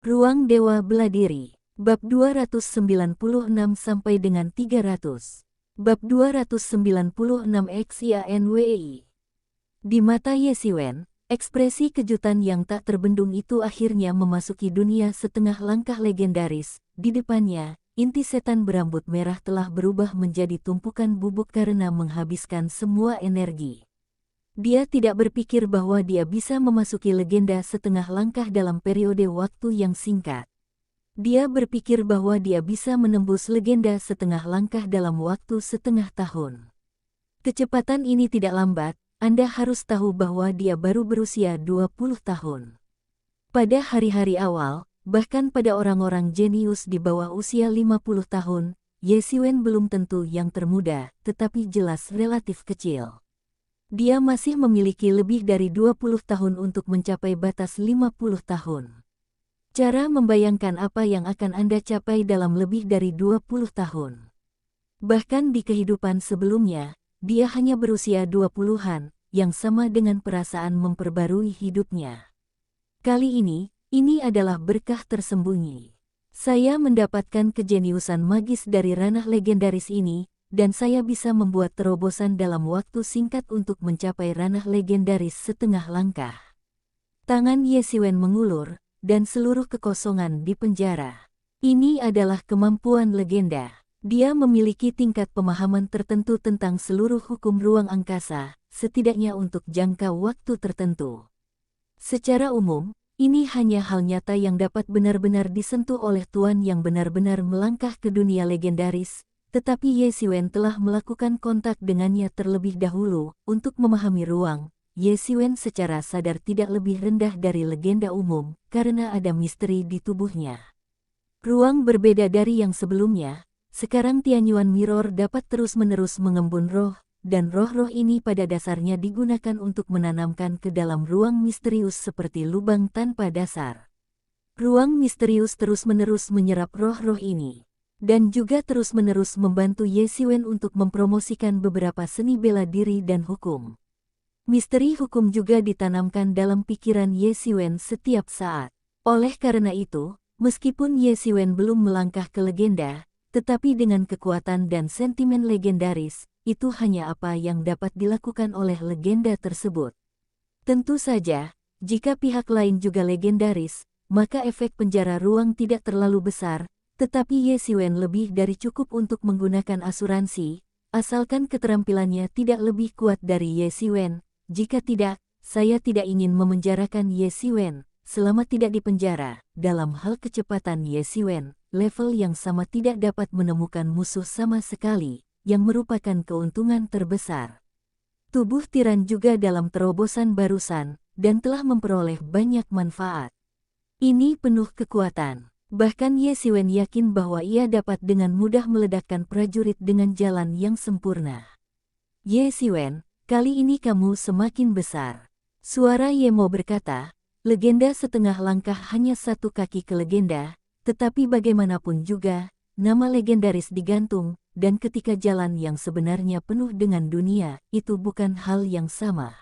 Ruang Dewa Beladiri. Bab 296 sampai dengan 300. Bab 296 XIANWEI. Di mata Ye Xiwen, ekspresi kejutan yang tak terbendung itu akhirnya memasuki dunia setengah langkah legendaris. Di depannya, inti setan berambut merah telah berubah menjadi tumpukan bubuk karena menghabiskan semua energi. Dia tidak berpikir bahwa dia bisa memasuki legenda setengah langkah dalam periode waktu yang singkat. Dia berpikir bahwa dia bisa menembus legenda setengah langkah dalam waktu setengah tahun. Kecepatan ini tidak lambat, Anda harus tahu bahwa dia baru berusia 20 tahun. Pada hari-hari awal, bahkan pada orang-orang jenius di bawah usia 50 tahun, Ye Xiwen belum tentu yang termuda, tetapi jelas relatif kecil. Dia masih memiliki lebih dari 20 tahun untuk mencapai batas 50 tahun. Cara membayangkan apa yang akan Anda capai dalam lebih dari 20 tahun. Bahkan di kehidupan sebelumnya, dia hanya berusia 20-an, yang sama dengan perasaan memperbarui hidupnya. Kali ini adalah berkah tersembunyi. Saya mendapatkan kejeniusan magis dari ranah legendaris ini, dan saya bisa membuat terobosan dalam waktu singkat untuk mencapai ranah legendaris setengah langkah. Tangan Ye Xiwen mengulur, dan seluruh kekosongan di penjara. Ini adalah kemampuan legenda. Dia memiliki tingkat pemahaman tertentu tentang seluruh hukum ruang angkasa, setidaknya untuk jangka waktu tertentu. Secara umum, ini hanya hal nyata yang dapat benar-benar disentuh oleh Tuan yang benar-benar melangkah ke dunia legendaris. Tetapi Ye Xiwen telah melakukan kontak dengannya terlebih dahulu. Untuk memahami ruang, Ye Xiwen secara sadar tidak lebih rendah dari legenda umum, karena ada misteri di tubuhnya. Ruang berbeda dari yang sebelumnya. Sekarang Tianyuan Mirror dapat terus-menerus mengembun roh, dan roh-roh ini pada dasarnya digunakan untuk menanamkan ke dalam ruang misterius seperti lubang tanpa dasar. Ruang misterius terus-menerus menyerap roh-roh ini. Dan juga terus-menerus membantu Ye Xiwen untuk mempromosikan beberapa seni bela diri dan hukum. Misteri hukum juga ditanamkan dalam pikiran Ye Xiwen setiap saat. Oleh karena itu, meskipun Ye Xiwen belum melangkah ke legenda, tetapi dengan kekuatan dan sentimen legendaris, itu hanya apa yang dapat dilakukan oleh legenda tersebut. Tentu saja, jika pihak lain juga legendaris, maka efek penjara ruang tidak terlalu besar. Tetapi Ye Xiwen lebih dari cukup untuk menggunakan asuransi, asalkan keterampilannya tidak lebih kuat dari Ye Xiwen. Jika tidak, saya tidak ingin memenjarakan Ye Xiwen, selama tidak dipenjara. Dalam hal kecepatan Ye Xiwen, level yang sama tidak dapat menemukan musuh sama sekali, yang merupakan keuntungan terbesar. Tubuh tiran juga dalam terobosan barusan, dan telah memperoleh banyak manfaat. Ini penuh kekuatan. Bahkan Ye Xiwen yakin bahwa ia dapat dengan mudah meledakkan prajurit dengan jalan yang sempurna. Ye Xiwen, kali ini kamu semakin besar. Suara Ye Mo berkata, legenda setengah langkah hanya satu kaki ke legenda, tetapi bagaimanapun juga, nama legendaris digantung, dan ketika jalan yang sebenarnya penuh dengan dunia, itu bukan hal yang sama.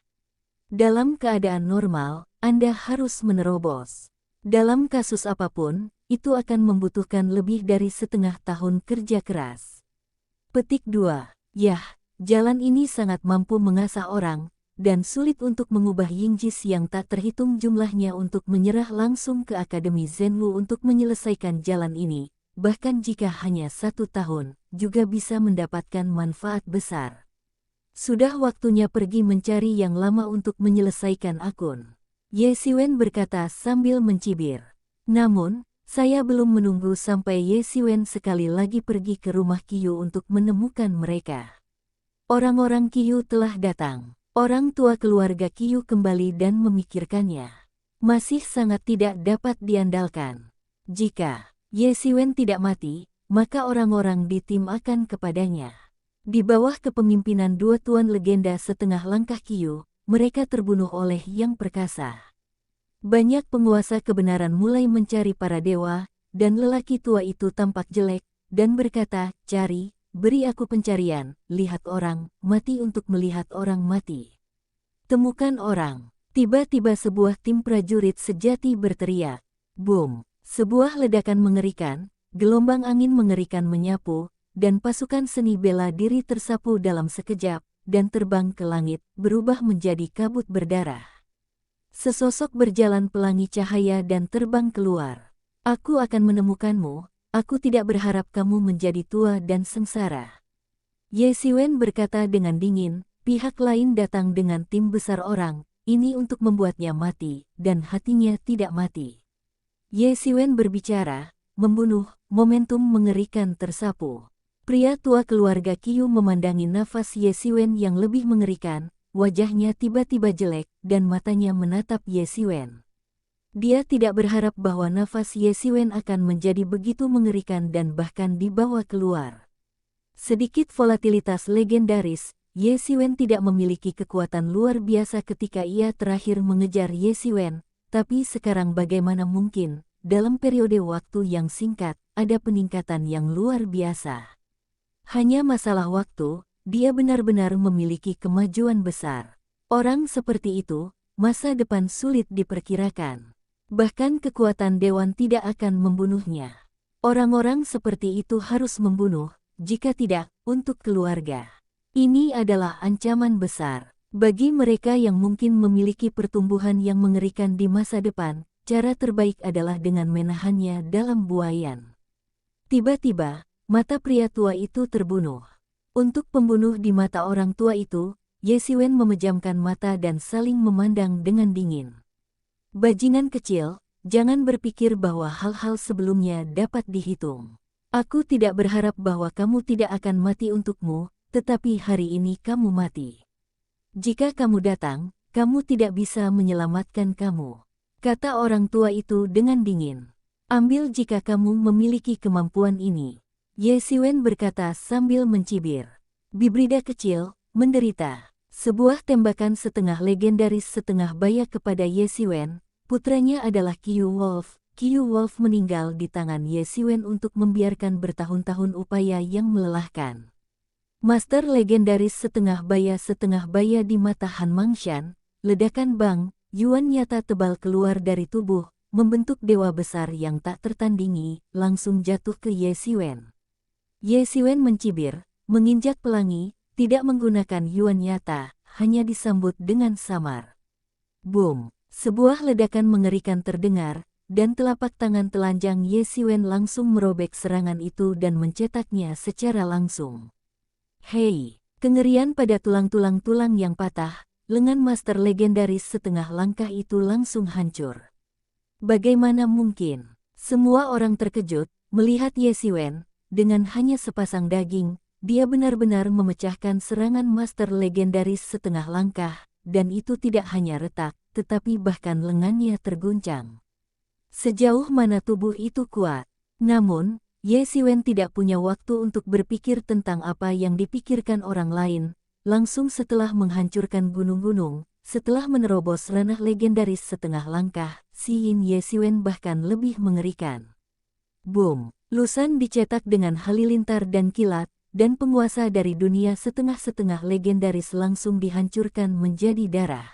Dalam keadaan normal, Anda harus menerobos. Dalam kasus apapun, itu akan membutuhkan lebih dari setengah tahun kerja keras. Petik 2. Yah, jalan ini sangat mampu mengasah orang, dan sulit untuk mengubah Yingjis yang tak terhitung jumlahnya untuk menyerah langsung ke Akademi Zhenwu untuk menyelesaikan jalan ini. Bahkan jika hanya 1 tahun, juga bisa mendapatkan manfaat besar. Sudah waktunya pergi mencari yang lama untuk menyelesaikan akun. Ye Xiwen berkata sambil mencibir. Namun, saya belum menunggu sampai Ye Xiwen sekali lagi pergi ke rumah Qiyu untuk menemukan mereka. Orang-orang Qiyu telah datang. Orang tua keluarga Qiyu kembali dan memikirkannya. Masih sangat tidak dapat diandalkan. Jika Ye Xiwen tidak mati, maka orang-orang di tim akan kepadanya. Di bawah kepemimpinan dua tuan legenda setengah langkah Qiyu, mereka terbunuh oleh Yang Perkasa. Banyak penguasa kebenaran mulai mencari para dewa, dan lelaki tua itu tampak jelek, dan berkata, beri aku pencarian, lihat orang, mati untuk melihat orang mati. Temukan orang. Tiba-tiba sebuah tim prajurit sejati berteriak. Boom! Sebuah ledakan mengerikan, gelombang angin mengerikan menyapu, dan pasukan seni bela diri tersapu dalam sekejap, dan terbang ke langit, berubah menjadi kabut berdarah. Sesosok berjalan pelangi cahaya dan terbang keluar. Aku akan menemukanmu, aku tidak berharap kamu menjadi tua dan sengsara. Ye Siwen berkata dengan dingin, pihak lain datang dengan tim besar orang, ini untuk membuatnya mati, dan hatinya tidak mati. Ye Siwen berbicara, membunuh, momentum mengerikan tersapu. Pria tua keluarga Qiu memandangi nafas Ye Siwen yang lebih mengerikan, wajahnya tiba-tiba jelek, dan matanya menatap Ye Siwen. Dia tidak berharap bahwa nafas Ye Siwen akan menjadi begitu mengerikan dan bahkan dibawa keluar. Sedikit volatilitas legendaris, Ye Siwen tidak memiliki kekuatan luar biasa ketika ia terakhir mengejar Ye Siwen. Tapi sekarang bagaimana mungkin, dalam periode waktu yang singkat, ada peningkatan yang luar biasa. Hanya masalah waktu, dia benar-benar memiliki kemajuan besar. Orang seperti itu, masa depan sulit diperkirakan. Bahkan kekuatan dewan tidak akan membunuhnya. Orang-orang seperti itu harus membunuh, jika tidak, untuk keluarga. Ini adalah ancaman besar. Bagi mereka yang mungkin memiliki pertumbuhan yang mengerikan di masa depan, cara terbaik adalah dengan menahannya dalam buayan. Tiba-tiba, mata pria tua itu terbunuh. Untuk pembunuh di mata orang tua itu, Ye Siwen memejamkan mata dan saling memandang dengan dingin. Bajingan kecil, jangan berpikir bahwa hal-hal sebelumnya dapat dihitung. Aku tidak berharap bahwa kamu tidak akan mati untukmu, tetapi hari ini kamu mati. Jika kamu datang, kamu tidak bisa menyelamatkan kamu, kata orang tua itu dengan dingin. Ambil jika kamu memiliki kemampuan ini. Ye Siwen berkata sambil mencibir. Bibrida kecil, menderita. Sebuah tembakan setengah legendaris setengah baya kepada Ye Siwen, putranya adalah Qiu Wolf. Qiu Wolf meninggal di tangan Ye Siwen untuk membiarkan bertahun-tahun upaya yang melelahkan. Master legendaris setengah baya di mata Han Mangshan, ledakan Bang Yuan nyata tebal keluar dari tubuh, membentuk dewa besar yang tak tertandingi, langsung jatuh ke Ye Siwen. Ye Siwen mencibir, menginjak pelangi, tidak menggunakan Yuan nyata, hanya disambut dengan samar. Boom! Sebuah ledakan mengerikan terdengar, dan telapak tangan telanjang Ye Siwen langsung merobek serangan itu dan mencetaknya secara langsung. Hei, kengerian pada tulang-tulang yang patah, lengan master legendaris setengah langkah itu langsung hancur. Bagaimana mungkin? Semua orang terkejut, melihat Ye Siwen, dengan hanya sepasang daging, dia benar-benar memecahkan serangan master legendaris setengah langkah, dan itu tidak hanya retak, tetapi bahkan lengannya terguncang. Sejauh mana tubuh itu kuat? Namun, Ye Siwen tidak punya waktu untuk berpikir tentang apa yang dipikirkan orang lain. Langsung setelah menghancurkan gunung-gunung, setelah menerobos ranah legendaris setengah langkah, Yin Ye Siwen bahkan lebih mengerikan. Boom! Lusan dicetak dengan halilintar dan kilat, dan penguasa dari dunia setengah-setengah legendaris langsung dihancurkan menjadi darah.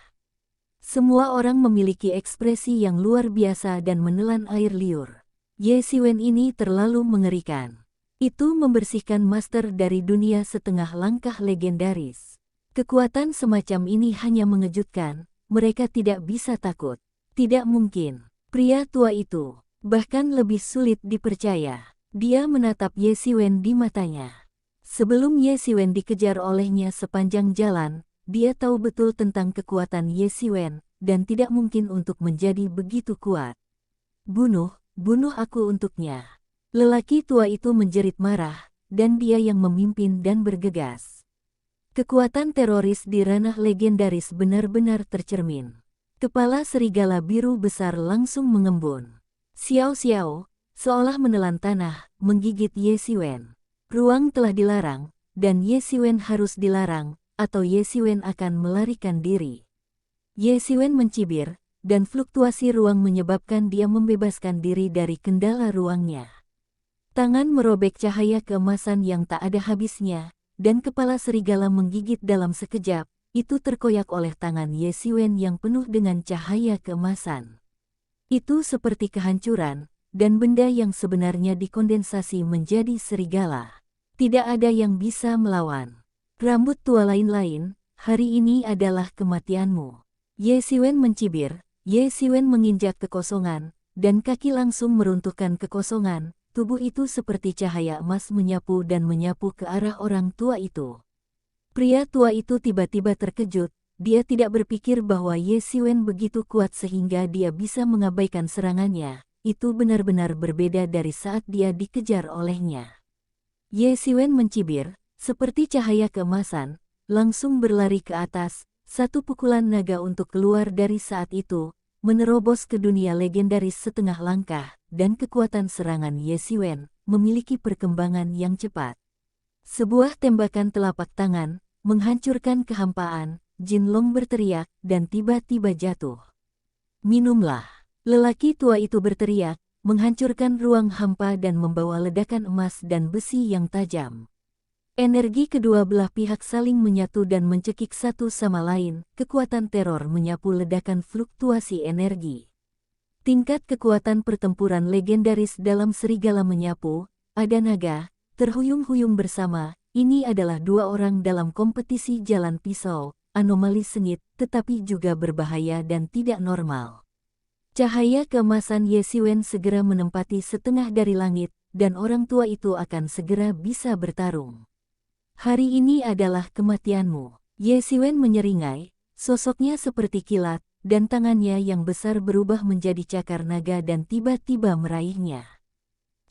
Semua orang memiliki ekspresi yang luar biasa dan menelan air liur. Ye Siwen ini terlalu mengerikan. Itu membersihkan master dari dunia setengah langkah legendaris. Kekuatan semacam ini hanya mengejutkan, mereka tidak bisa takut. Tidak mungkin. Pria tua itu, bahkan lebih sulit dipercaya. Dia menatap Ye Siwen di matanya. Sebelum Ye Siwen dikejar olehnya sepanjang jalan, dia tahu betul tentang kekuatan Ye Siwen, dan tidak mungkin untuk menjadi begitu kuat. Bunuh aku untuknya. Lelaki tua itu menjerit marah, dan dia yang memimpin dan bergegas. Kekuatan teroris di ranah legendaris benar-benar tercermin. Kepala serigala biru besar langsung mengembun. Xiao, seolah menelan tanah, menggigit Ye Siwen. Ruang telah dilarang, dan Ye Siwen harus dilarang, atau Ye Siwen akan melarikan diri. Ye Siwen mencibir, dan fluktuasi ruang menyebabkan dia membebaskan diri dari kendala ruangnya. Tangan merobek cahaya keemasan yang tak ada habisnya, dan kepala serigala menggigit dalam sekejap, itu terkoyak oleh tangan Ye Siwen yang penuh dengan cahaya keemasan. Itu seperti kehancuran, dan benda yang sebenarnya dikondensasi menjadi serigala. Tidak ada yang bisa melawan. Rambut tua lain-lain, hari ini adalah kematianmu. Ye Siwen mencibir, Ye Siwen menginjak kekosongan, dan kaki langsung meruntuhkan kekosongan. Tubuh itu seperti cahaya emas menyapu dan menyapu ke arah orang tua itu. Pria tua itu tiba-tiba terkejut. Dia tidak berpikir bahwa Ye Siwen begitu kuat sehingga dia bisa mengabaikan serangannya. Itu benar-benar berbeda dari saat dia dikejar olehnya. Ye Siwen mencibir, seperti cahaya keemasan, langsung berlari ke atas. Satu pukulan naga untuk keluar dari saat itu, menerobos ke dunia legendaris setengah langkah, dan kekuatan serangan Ye Siwen memiliki perkembangan yang cepat. Sebuah tembakan telapak tangan, menghancurkan kehampaan. Jin Long berteriak, dan tiba-tiba jatuh. Minumlah. Lelaki tua itu berteriak, menghancurkan ruang hampa dan membawa ledakan emas dan besi yang tajam. Energi kedua belah pihak saling menyatu dan mencekik satu sama lain. Kekuatan teror menyapu ledakan fluktuasi energi. Tingkat kekuatan pertempuran legendaris dalam serigala menyapu, ada naga, terhuyung-huyung bersama. Ini adalah dua orang dalam kompetisi jalan pisau. Anomali sengit, tetapi juga berbahaya dan tidak normal. Cahaya keemasan Ye Siwen segera menempati setengah dari langit, dan orang tua itu akan segera bisa bertarung. Hari ini adalah kematianmu. Ye Siwen menyeringai, sosoknya seperti kilat, dan tangannya yang besar berubah menjadi cakar naga dan tiba-tiba meraihnya.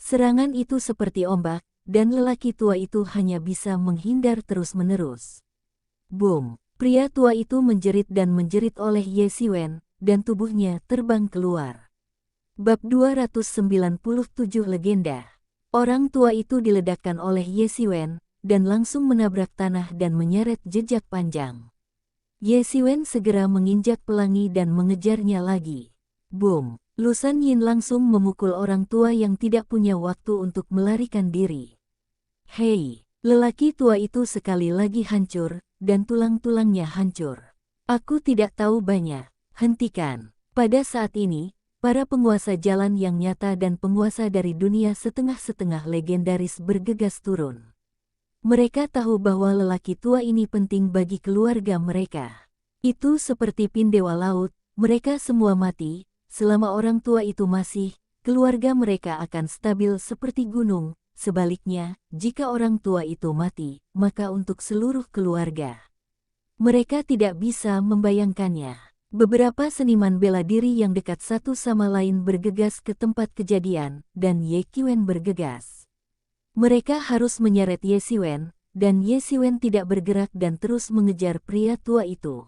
Serangan itu seperti ombak, dan lelaki tua itu hanya bisa menghindar terus-menerus. Boom! Pria tua itu menjerit dan menjerit oleh Ye Siwen, dan tubuhnya terbang keluar. Bab 297 Legenda. Orang tua itu diledakkan oleh Ye Siwen, dan langsung menabrak tanah dan menyeret jejak panjang. Ye Siwen segera menginjak pelangi dan mengejarnya lagi. Boom! Lu San Yin langsung memukul orang tua yang tidak punya waktu untuk melarikan diri. Hei! Lelaki tua itu sekali lagi hancur, dan tulang-tulangnya hancur. Aku tidak tahu banyak. Hentikan. Pada saat ini, para penguasa jalan yang nyata dan penguasa dari dunia setengah-setengah legendaris bergegas turun. Mereka tahu bahwa lelaki tua ini penting bagi keluarga mereka. Itu seperti pin dewa laut, mereka semua mati. Selama orang tua itu masih, keluarga mereka akan stabil seperti gunung. Sebaliknya, jika orang tua itu mati, maka untuk seluruh keluarga. Mereka tidak bisa membayangkannya. Beberapa seniman bela diri yang dekat satu sama lain bergegas ke tempat kejadian, dan Ye Siwen bergegas. Mereka harus menyeret Ye Siwen, dan Ye Siwen tidak bergerak dan terus mengejar pria tua itu.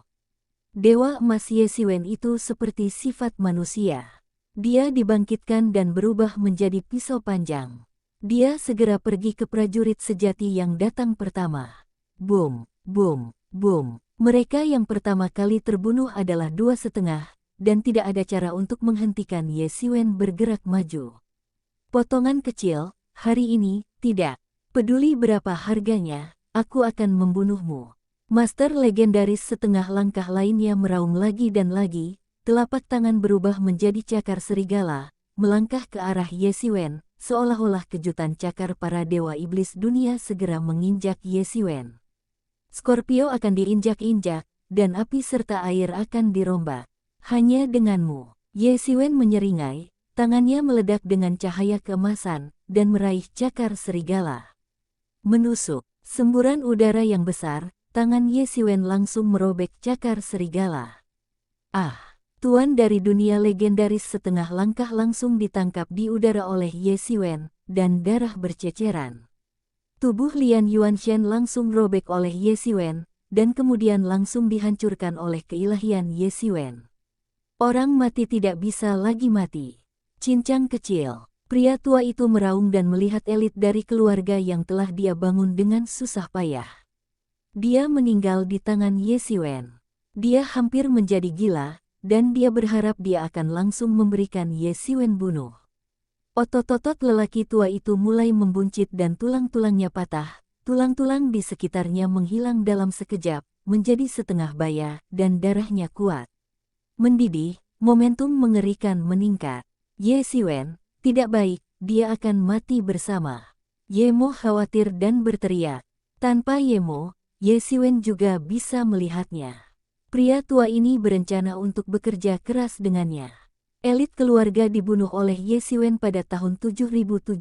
Dewa emas Ye Siwen itu seperti sifat manusia. Dia dibangkitkan dan berubah menjadi pisau panjang. Dia segera pergi ke prajurit sejati yang datang pertama. Boom, boom, boom. Mereka yang pertama kali terbunuh adalah 2,5, dan tidak ada cara untuk menghentikan Ye Siwen bergerak maju. Potongan kecil, hari ini, tidak. Peduli berapa harganya, aku akan membunuhmu. Master legendaris setengah langkah lainnya meraung lagi dan lagi, telapak tangan berubah menjadi cakar serigala, melangkah ke arah Ye Siwen. Seolah-olah kejutan cakar para dewa iblis dunia segera menginjak Ye Siwen. Scorpio akan diinjak-injak, dan api serta air akan dirombak. Hanya denganmu. Ye Siwen menyeringai, tangannya meledak dengan cahaya keemasan, dan meraih cakar serigala. Menusuk, semburan udara yang besar, tangan Ye Siwen langsung merobek cakar serigala. Ah! Tuan dari dunia legendaris setengah langkah langsung ditangkap di udara oleh Ye Siwen, dan darah berceceran. Tubuh Lian Yuanshen langsung robek oleh Ye Siwen, dan kemudian langsung dihancurkan oleh keilahian Ye Siwen. Orang mati tidak bisa lagi mati. Cincang kecil. Pria tua itu meraung dan melihat elit dari keluarga yang telah dia bangun dengan susah payah. Dia meninggal di tangan Ye Siwen. Dia hampir menjadi gila, dan dia berharap dia akan langsung memberikan Ye Siwen bunuh. Otot-otot lelaki tua itu mulai membuncit dan tulang-tulangnya patah, tulang-tulang di sekitarnya menghilang dalam sekejap, menjadi setengah baya, dan darahnya kuat. Mendidih, momentum mengerikan meningkat. Ye Siwen, Tidak baik, dia akan mati bersama. Yemo khawatir dan berteriak. Tanpa Yemo, Ye Siwen juga bisa melihatnya. Pria tua ini berencana untuk bekerja keras dengannya. Elit keluarga dibunuh oleh Ye Siwen pada tahun 7788.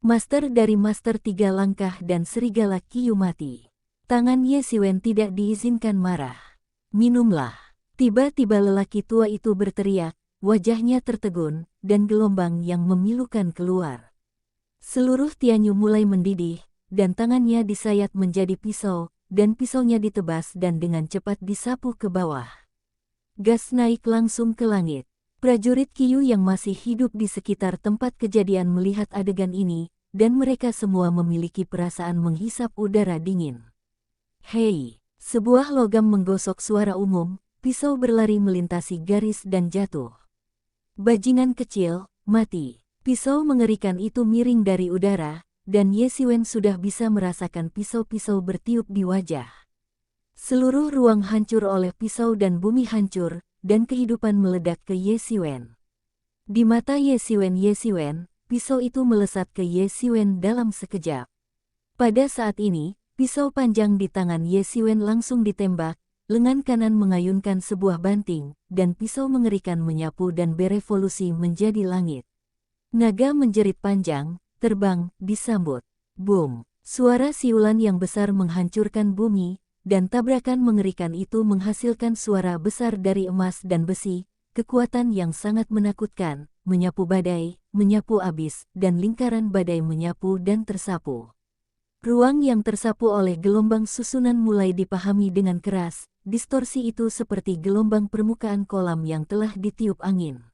Master dari Master Tiga Langkah dan Serigala Kiyu mati. Tangan Ye Siwen tidak diizinkan marah. Minumlah. Tiba-tiba lelaki tua itu berteriak, wajahnya tertegun, dan gelombang yang memilukan keluar. Seluruh Tianyu mulai mendidih, dan tangannya disayat menjadi pisau, dan pisaunya ditebas dan dengan cepat disapu ke bawah. Gas naik langsung ke langit. Prajurit Kiyu yang masih hidup di sekitar tempat kejadian melihat adegan ini, dan mereka semua memiliki perasaan menghisap udara dingin. Hei! Sebuah logam menggosok suara umum, pisau berlari melintasi garis dan jatuh. Bajingan kecil, mati. Pisau mengerikan itu miring dari udara, dan Ye Siwen sudah bisa merasakan pisau-pisau bertiup di wajah. Seluruh ruang hancur oleh pisau dan bumi hancur, dan kehidupan meledak ke Ye Siwen. Di mata Ye Siwen, pisau itu melesat ke Ye Siwen dalam sekejap. Pada saat ini, pisau panjang di tangan Ye Siwen langsung ditembak, lengan kanan mengayunkan sebuah banting, dan pisau mengerikan menyapu dan berevolusi menjadi langit. Naga menjerit panjang, terbang, disambut. Boom! Suara siulan yang besar menghancurkan bumi, dan tabrakan mengerikan itu menghasilkan suara besar dari emas dan besi, kekuatan yang sangat menakutkan, menyapu badai, menyapu abis, dan lingkaran badai menyapu dan tersapu. Ruang yang tersapu oleh gelombang susunan mulai dipahami dengan keras, distorsi itu seperti gelombang permukaan kolam yang telah ditiup angin.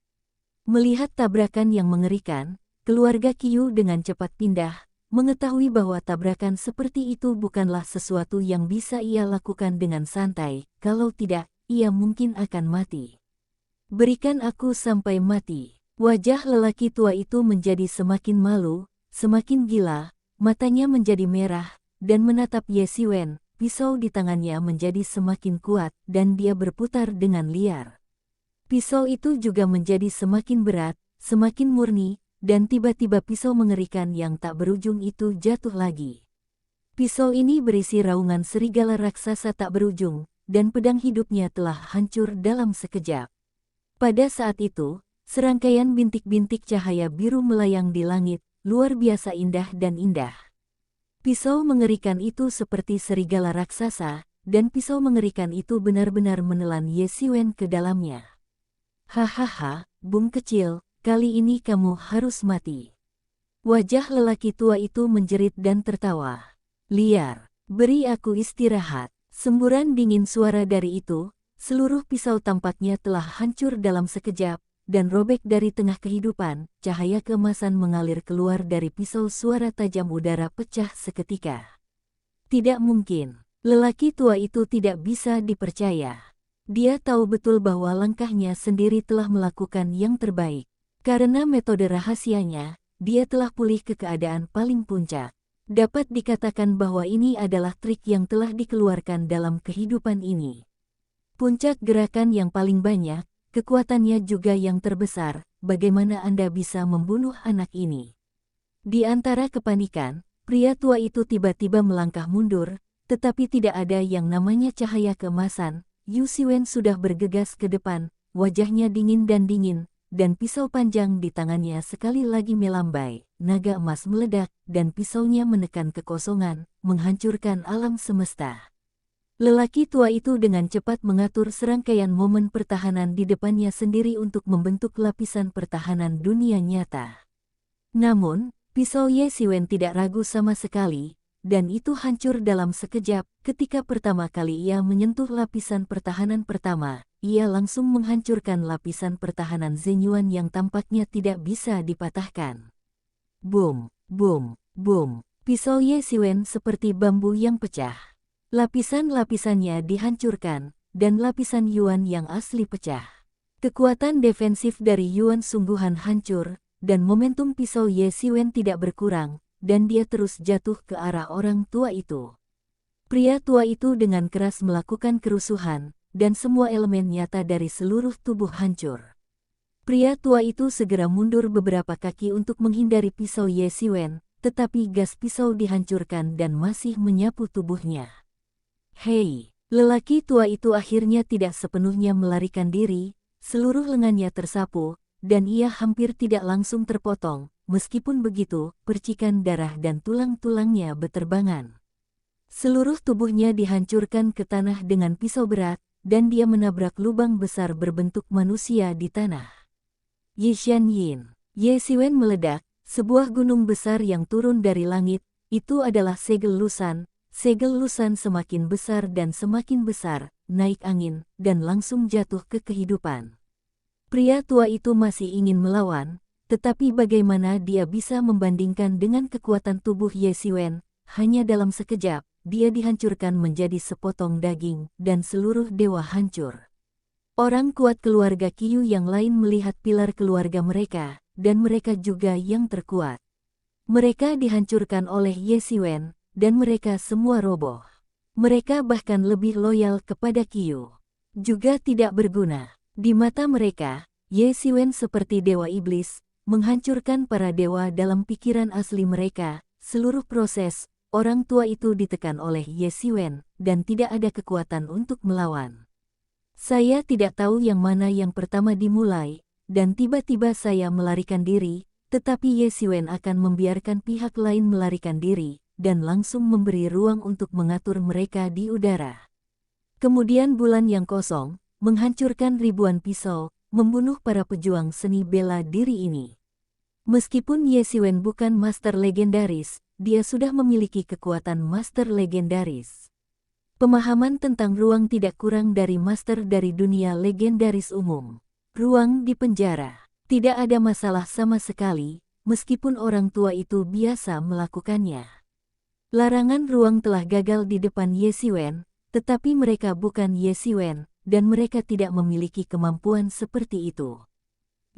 Melihat tabrakan yang mengerikan, keluarga Kiyu dengan cepat pindah, mengetahui bahwa tabrakan seperti itu bukanlah sesuatu yang bisa ia lakukan dengan santai, kalau tidak, ia mungkin akan mati. Berikan aku sampai mati. Wajah lelaki tua itu menjadi semakin malu, semakin gila, matanya menjadi merah, dan menatap Ye Siwen, pisau di tangannya menjadi semakin kuat, dan dia berputar dengan liar. Pisau itu juga menjadi semakin berat, semakin murni, dan tiba-tiba pisau mengerikan yang tak berujung itu jatuh lagi. Pisau ini berisi raungan serigala raksasa tak berujung, dan pedang hidupnya telah hancur dalam sekejap. Pada saat itu, serangkaian bintik-bintik cahaya biru melayang di langit, luar biasa indah dan indah. Pisau mengerikan itu seperti serigala raksasa, dan pisau mengerikan itu benar-benar menelan Ye Siwen ke dalamnya. Hahaha, Bung kecil, kali ini kamu harus mati. Wajah lelaki tua itu menjerit dan tertawa. Liar, beri aku istirahat. Semburan dingin suara dari itu, seluruh pisau tampaknya telah hancur dalam sekejap, dan robek dari tengah kehidupan, cahaya keemasan mengalir keluar dari pisau, suara tajam udara pecah seketika. Tidak mungkin, lelaki tua itu tidak bisa dipercaya. Dia tahu betul bahwa langkahnya sendiri telah melakukan yang terbaik. Karena metode rahasianya, dia telah pulih ke keadaan paling puncak. Dapat dikatakan bahwa ini adalah trik yang telah dikeluarkan dalam kehidupan ini. Puncak gerakan yang paling banyak, kekuatannya juga yang terbesar, bagaimana Anda bisa membunuh anak ini? Di antara kepanikan, pria tua itu tiba-tiba melangkah mundur, tetapi tidak ada yang namanya cahaya keemasan. Ye Siwen sudah bergegas ke depan, wajahnya dingin, dan pisau panjang di tangannya sekali lagi melambai. Naga emas meledak, dan pisaunya menekan kekosongan, menghancurkan alam semesta. Lelaki tua itu dengan cepat mengatur serangkaian momen pertahanan di depannya sendiri untuk membentuk lapisan pertahanan dunia nyata. Namun, pisau Ye Siwen tidak ragu sama sekali, dan itu hancur dalam sekejap. Ketika pertama kali ia menyentuh lapisan pertahanan pertama, ia langsung menghancurkan lapisan pertahanan Zenyuan yang tampaknya tidak bisa dipatahkan. Boom, boom, boom. Pisau Ye Siwen seperti bambu yang pecah. Lapisan-lapisannya dihancurkan, dan lapisan Yuan yang asli pecah. Kekuatan defensif dari Yuan sungguhan hancur, dan momentum pisau Ye Siwen tidak berkurang, dan dia terus jatuh ke arah orang tua itu. Pria tua itu dengan keras melakukan kerusuhan, dan semua elemen nyata dari seluruh tubuh hancur. Pria tua itu segera mundur beberapa kaki untuk menghindari pisau Ye Siwen, tetapi gas pisau dihancurkan dan masih menyapu tubuhnya. Hei, lelaki tua itu akhirnya tidak sepenuhnya melarikan diri, seluruh lengannya tersapu, dan ia hampir tidak langsung terpotong. Meskipun begitu, percikan darah dan tulang-tulangnya beterbangan. Seluruh tubuhnya dihancurkan ke tanah dengan pisau berat, dan dia menabrak lubang besar berbentuk manusia di tanah. Yishan Yin. Ye Siwen meledak, sebuah gunung besar yang turun dari langit, itu adalah segel Lusan. Segel Lusan semakin besar dan semakin besar, naik angin, dan langsung jatuh ke kehidupan. Pria tua itu masih ingin melawan, tetapi bagaimana dia bisa membandingkan dengan kekuatan tubuh Ye Siwen? Hanya dalam sekejap, dia dihancurkan menjadi sepotong daging, dan seluruh dewa hancur. Orang kuat keluarga Qiu yang lain melihat pilar keluarga mereka, dan mereka juga yang terkuat. Mereka dihancurkan oleh Ye Siwen, dan mereka semua roboh. Mereka bahkan lebih loyal kepada Qiu. Juga tidak berguna. Di mata mereka, Ye Siwen seperti dewa iblis, menghancurkan para dewa dalam pikiran asli mereka. Seluruh proses, orang tua itu ditekan oleh Ye Siwen, dan tidak ada kekuatan untuk melawan. Saya tidak tahu yang mana yang pertama dimulai, dan tiba-tiba saya melarikan diri, tetapi Ye Siwen akan membiarkan pihak lain melarikan diri, dan langsung memberi ruang untuk mengatur mereka di udara. Kemudian bulan yang kosong, menghancurkan ribuan pisau, membunuh para pejuang seni bela diri ini. Meskipun Ye Siwen bukan master legendaris, dia sudah memiliki kekuatan master legendaris. Pemahaman tentang ruang tidak kurang dari master dari dunia legendaris umum. Ruang di penjara. Tidak ada masalah sama sekali, meskipun orang tua itu biasa melakukannya. Larangan ruang telah gagal di depan Ye Siwen, tetapi mereka bukan Ye Siwen, dan mereka tidak memiliki kemampuan seperti itu.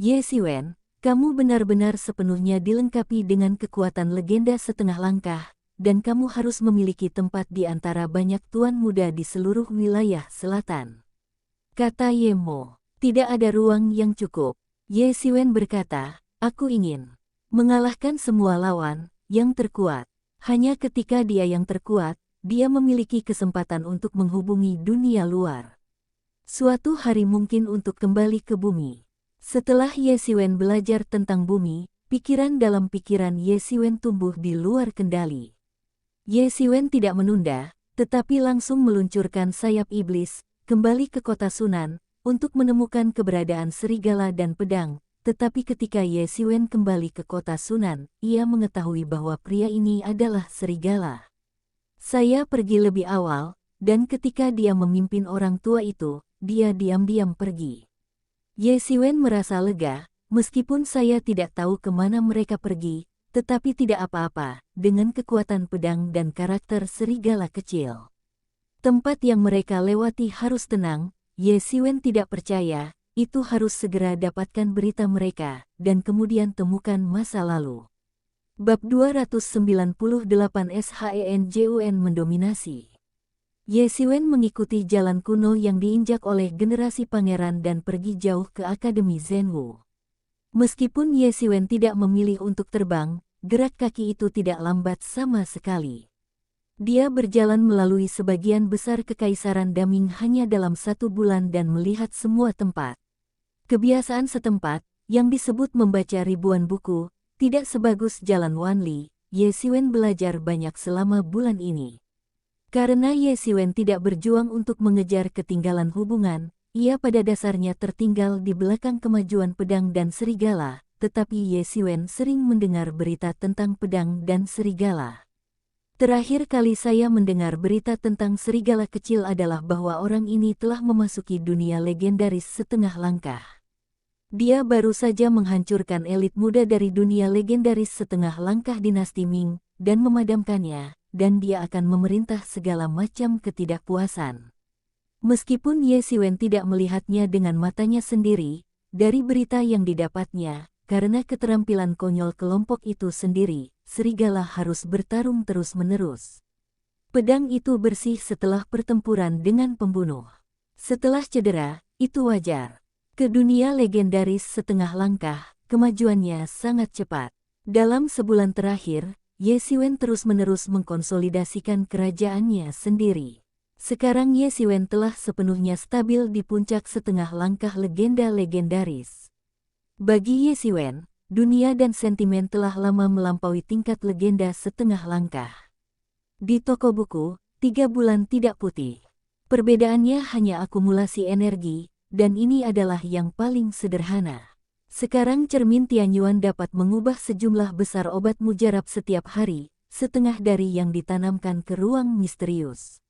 Ye Siwen, kamu benar-benar sepenuhnya dilengkapi dengan kekuatan legenda setengah langkah, dan kamu harus memiliki tempat di antara banyak tuan muda di seluruh wilayah selatan. Kata Ye Mo, tidak ada ruang yang cukup. Ye Siwen berkata, aku ingin mengalahkan semua lawan yang terkuat. Hanya ketika dia yang terkuat, dia memiliki kesempatan untuk menghubungi dunia luar. Suatu hari mungkin untuk kembali ke bumi. Setelah Ye Siwen belajar tentang bumi, pikiran dalam pikiran Ye Siwen tumbuh di luar kendali. Ye Siwen tidak menunda, tetapi langsung meluncurkan sayap iblis, kembali ke kota Sunan, untuk menemukan keberadaan serigala dan pedang. Tetapi ketika Ye Siwen kembali ke kota Sunan, ia mengetahui bahwa pria ini adalah serigala. Saya pergi lebih awal, dan ketika dia memimpin orang tua itu, dia diam-diam pergi. Ye Siwen merasa lega, meskipun saya tidak tahu kemana mereka pergi, tetapi tidak apa-apa, dengan kekuatan pedang dan karakter serigala kecil. Tempat yang mereka lewati harus tenang, Ye Siwen tidak percaya, itu harus segera dapatkan berita mereka, dan kemudian temukan masa lalu. Bab 298 SHENJUN mendominasi. Ye Siwen mengikuti jalan kuno yang diinjak oleh generasi pangeran dan pergi jauh ke Akademi Zhenwu. Meskipun Ye Siwen tidak memilih untuk terbang, gerak kaki itu tidak lambat sama sekali. Dia berjalan melalui sebagian besar kekaisaran Daming hanya dalam 1 bulan dan melihat semua tempat. Kebiasaan setempat, yang disebut membaca ribuan buku, tidak sebagus jalan Wanli. Ye Siwen belajar banyak selama bulan ini. Karena Ye Siwen tidak berjuang untuk mengejar ketinggalan hubungan, ia pada dasarnya tertinggal di belakang kemajuan pedang dan serigala, tetapi Ye Siwen sering mendengar berita tentang pedang dan serigala. Terakhir kali saya mendengar berita tentang serigala kecil adalah bahwa orang ini telah memasuki dunia legendaris setengah langkah. Dia baru saja menghancurkan elit muda dari dunia legendaris setengah langkah dinasti Ming, dan memadamkannya, dan dia akan memerintah segala macam ketidakpuasan. Meskipun Ye Siwen tidak melihatnya dengan matanya sendiri, dari berita yang didapatnya, karena keterampilan konyol kelompok itu sendiri, serigala harus bertarung terus-menerus. Pedang itu bersih setelah pertempuran dengan pembunuh. Setelah cedera, itu wajar. Ke dunia legendaris setengah langkah, kemajuannya sangat cepat. Dalam sebulan terakhir, Ye Xiwen terus-menerus mengkonsolidasikan kerajaannya sendiri. Sekarang Ye Xiwen telah sepenuhnya stabil di puncak setengah langkah legenda legendaris. Bagi Ye Xiwen, dunia dan sentimen telah lama melampaui tingkat legenda setengah langkah. Di toko buku, 3 bulan tidak putih. Perbedaannya hanya akumulasi energi, dan ini adalah yang paling sederhana. Sekarang cermin Tianyuan dapat mengubah sejumlah besar obat mujarab setiap hari, setengah dari yang ditanamkan ke ruang misterius.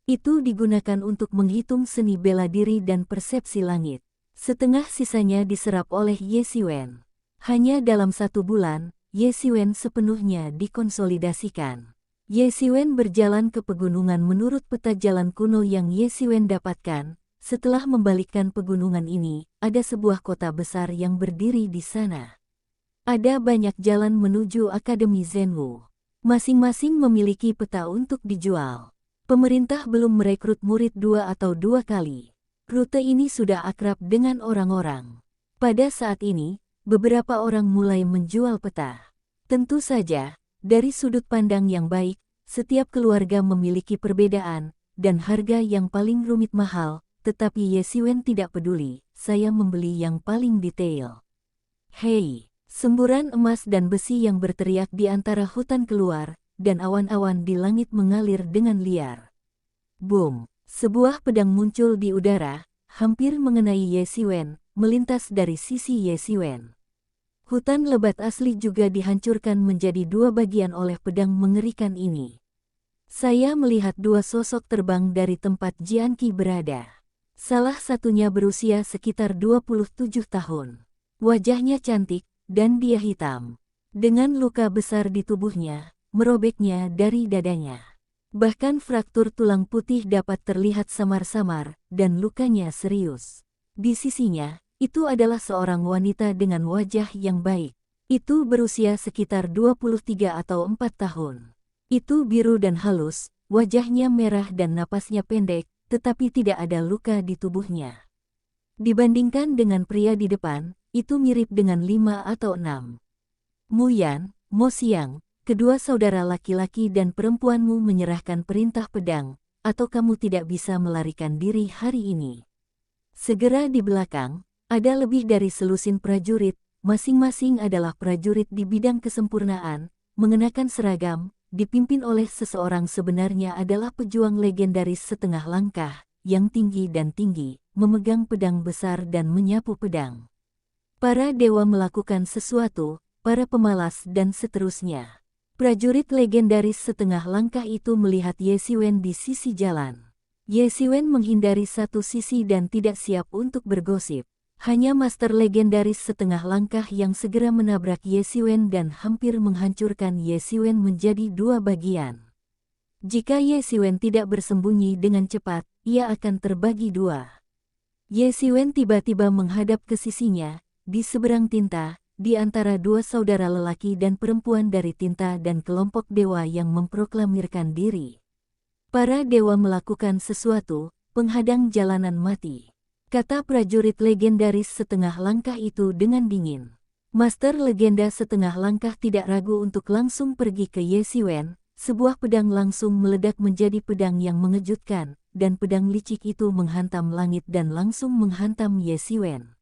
Itu digunakan untuk menghitung seni bela diri dan persepsi langit. Setengah sisanya diserap oleh Ye Xiwen. Hanya dalam 1 bulan, Ye Xiwen sepenuhnya dikonsolidasikan. Ye Xiwen berjalan ke pegunungan menurut peta jalan kuno yang Ye Xiwen dapatkan. Setelah membalikkan pegunungan ini, ada sebuah kota besar yang berdiri di sana. Ada banyak jalan menuju Akademi Zhenwu. Masing-masing memiliki peta untuk dijual. Pemerintah belum merekrut murid 2 atau 2 kali. Rute ini sudah akrab dengan orang-orang. Pada saat ini, beberapa orang mulai menjual peta. Tentu saja, dari sudut pandang yang baik, setiap keluarga memiliki perbedaan, dan harga yang paling rumit mahal. Tetapi Ye Xiwen tidak peduli, saya membeli yang paling detail. Hei, semburan emas dan besi yang berteriak di antara hutan keluar, dan awan-awan di langit mengalir dengan liar. Boom, sebuah pedang muncul di udara, hampir mengenai Ye Xiwen, melintas dari sisi Ye Xiwen. Hutan lebat asli juga dihancurkan menjadi 2 bagian oleh pedang mengerikan ini. Saya melihat 2 sosok terbang dari tempat Jianqi berada. Salah satunya berusia sekitar 27 tahun. Wajahnya cantik, dan dia hitam. Dengan luka besar di tubuhnya, merobeknya dari dadanya. Bahkan fraktur tulang putih dapat terlihat samar-samar, dan lukanya serius. Di sisinya, itu adalah seorang wanita dengan wajah yang baik. Itu berusia sekitar 23 atau 4 tahun. Itu biru dan halus, wajahnya merah dan napasnya pendek, tetapi tidak ada luka di tubuhnya. Dibandingkan dengan pria di depan, itu mirip dengan 5 atau 6. Mu Yan, Mo Xiang, kedua saudara laki-laki dan perempuanmu menyerahkan perintah pedang, atau kamu tidak bisa melarikan diri hari ini. Segera di belakang, ada lebih dari selusin prajurit, masing-masing adalah prajurit di bidang kesempurnaan, mengenakan seragam, dipimpin oleh seseorang sebenarnya adalah pejuang legendaris setengah langkah, yang tinggi dan tinggi, memegang pedang besar dan menyapu pedang. Para dewa melakukan sesuatu, para pemalas dan seterusnya. Prajurit legendaris setengah langkah itu melihat Ye Xiwen di sisi jalan. Ye Xiwen menghindari satu sisi dan tidak siap untuk bergosip. Hanya master legendaris setengah langkah yang segera menabrak Ye Xiwen dan hampir menghancurkan Ye Xiwen menjadi 2 bagian. Jika Ye Xiwen tidak bersembunyi dengan cepat, ia akan terbagi 2. Ye Xiwen tiba-tiba menghadap ke sisinya, di seberang tinta, di antara 2 saudara lelaki dan perempuan dari tinta dan kelompok dewa yang memproklamirkan diri. Para dewa melakukan sesuatu, penghadang jalanan mati. Kata prajurit legendaris setengah langkah itu dengan dingin. Master legenda setengah langkah tidak ragu untuk langsung pergi ke Ye Xiwen. Sebuah pedang langsung meledak menjadi pedang yang mengejutkan, dan pedang licik itu menghantam langit dan langsung menghantam Ye Xiwen.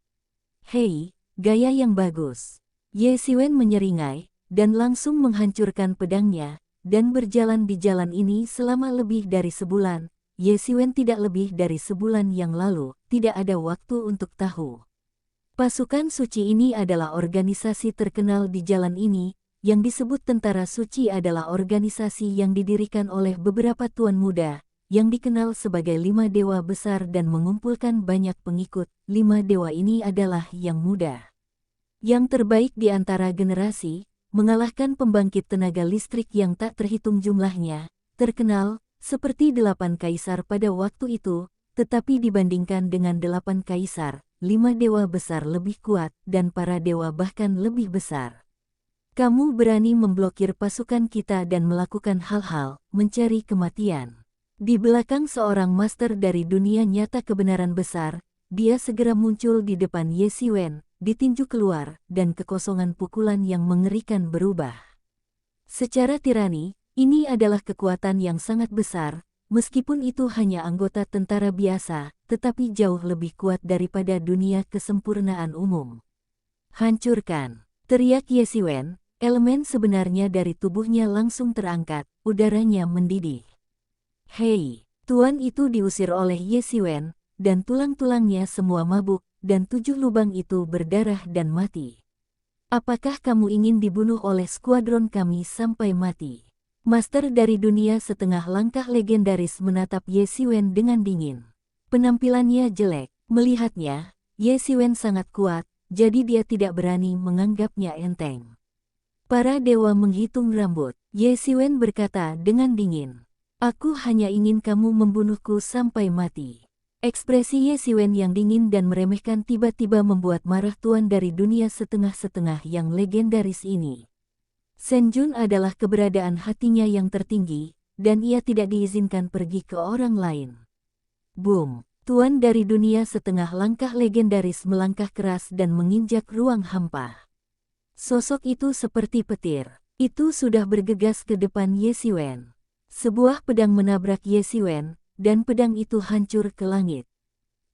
Hei, gaya yang bagus. Ye Xiwen menyeringai, dan langsung menghancurkan pedangnya, dan berjalan di jalan ini selama lebih dari sebulan. Ye Xiwen tidak lebih dari sebulan yang lalu, tidak ada waktu untuk tahu. Pasukan suci ini adalah organisasi terkenal di jalan ini, yang disebut Tentara Suci adalah organisasi yang didirikan oleh beberapa tuan muda, yang dikenal sebagai 5 dewa besar dan mengumpulkan banyak pengikut. 5 dewa ini adalah yang muda, yang terbaik di antara generasi, mengalahkan pembangkit tenaga listrik yang tak terhitung jumlahnya, terkenal seperti 8 kaisar pada waktu itu, tetapi dibandingkan dengan 8 kaisar, 5 dewa besar lebih kuat dan para dewa bahkan lebih besar. Kamu berani memblokir pasukan kita dan melakukan hal-hal, mencari kematian. Di belakang seorang master dari dunia nyata kebenaran besar, dia segera muncul di depan Ye Xiwen, ditinju keluar, dan kekosongan pukulan yang mengerikan berubah. Secara tirani, ini adalah kekuatan yang sangat besar, meskipun itu hanya anggota tentara biasa, tetapi jauh lebih kuat daripada dunia kesempurnaan umum. Hancurkan! Teriak Ye Xiwen, elemen sebenarnya dari tubuhnya langsung terangkat, udaranya mendidih. Hei! Tuan itu diusir oleh Ye Xiwen, dan tulang-tulangnya semua mabuk, dan 7 lubang itu berdarah dan mati. Apakah kamu ingin dibunuh oleh skuadron kami sampai mati? Master dari dunia setengah langkah legendaris menatap Ye Xiwen dengan dingin. Penampilannya jelek. Melihatnya, Ye Xiwen sangat kuat, jadi dia tidak berani menganggapnya enteng. Para dewa menghitung rambut. Ye Xiwen berkata dengan dingin. Aku hanya ingin kamu membunuhku sampai mati. Ekspresi Ye Xiwen yang dingin dan meremehkan tiba-tiba membuat marah tuan dari dunia setengah-setengah yang legendaris ini. Shen Jun adalah keberadaan hatinya yang tertinggi, dan ia tidak diizinkan pergi ke orang lain. Boom! Tuan dari dunia setengah langkah legendaris melangkah keras dan menginjak ruang hampa. Sosok itu seperti petir. Itu sudah bergegas ke depan Ye Xiwen. Sebuah pedang menabrak Ye Xiwen, dan pedang itu hancur ke langit.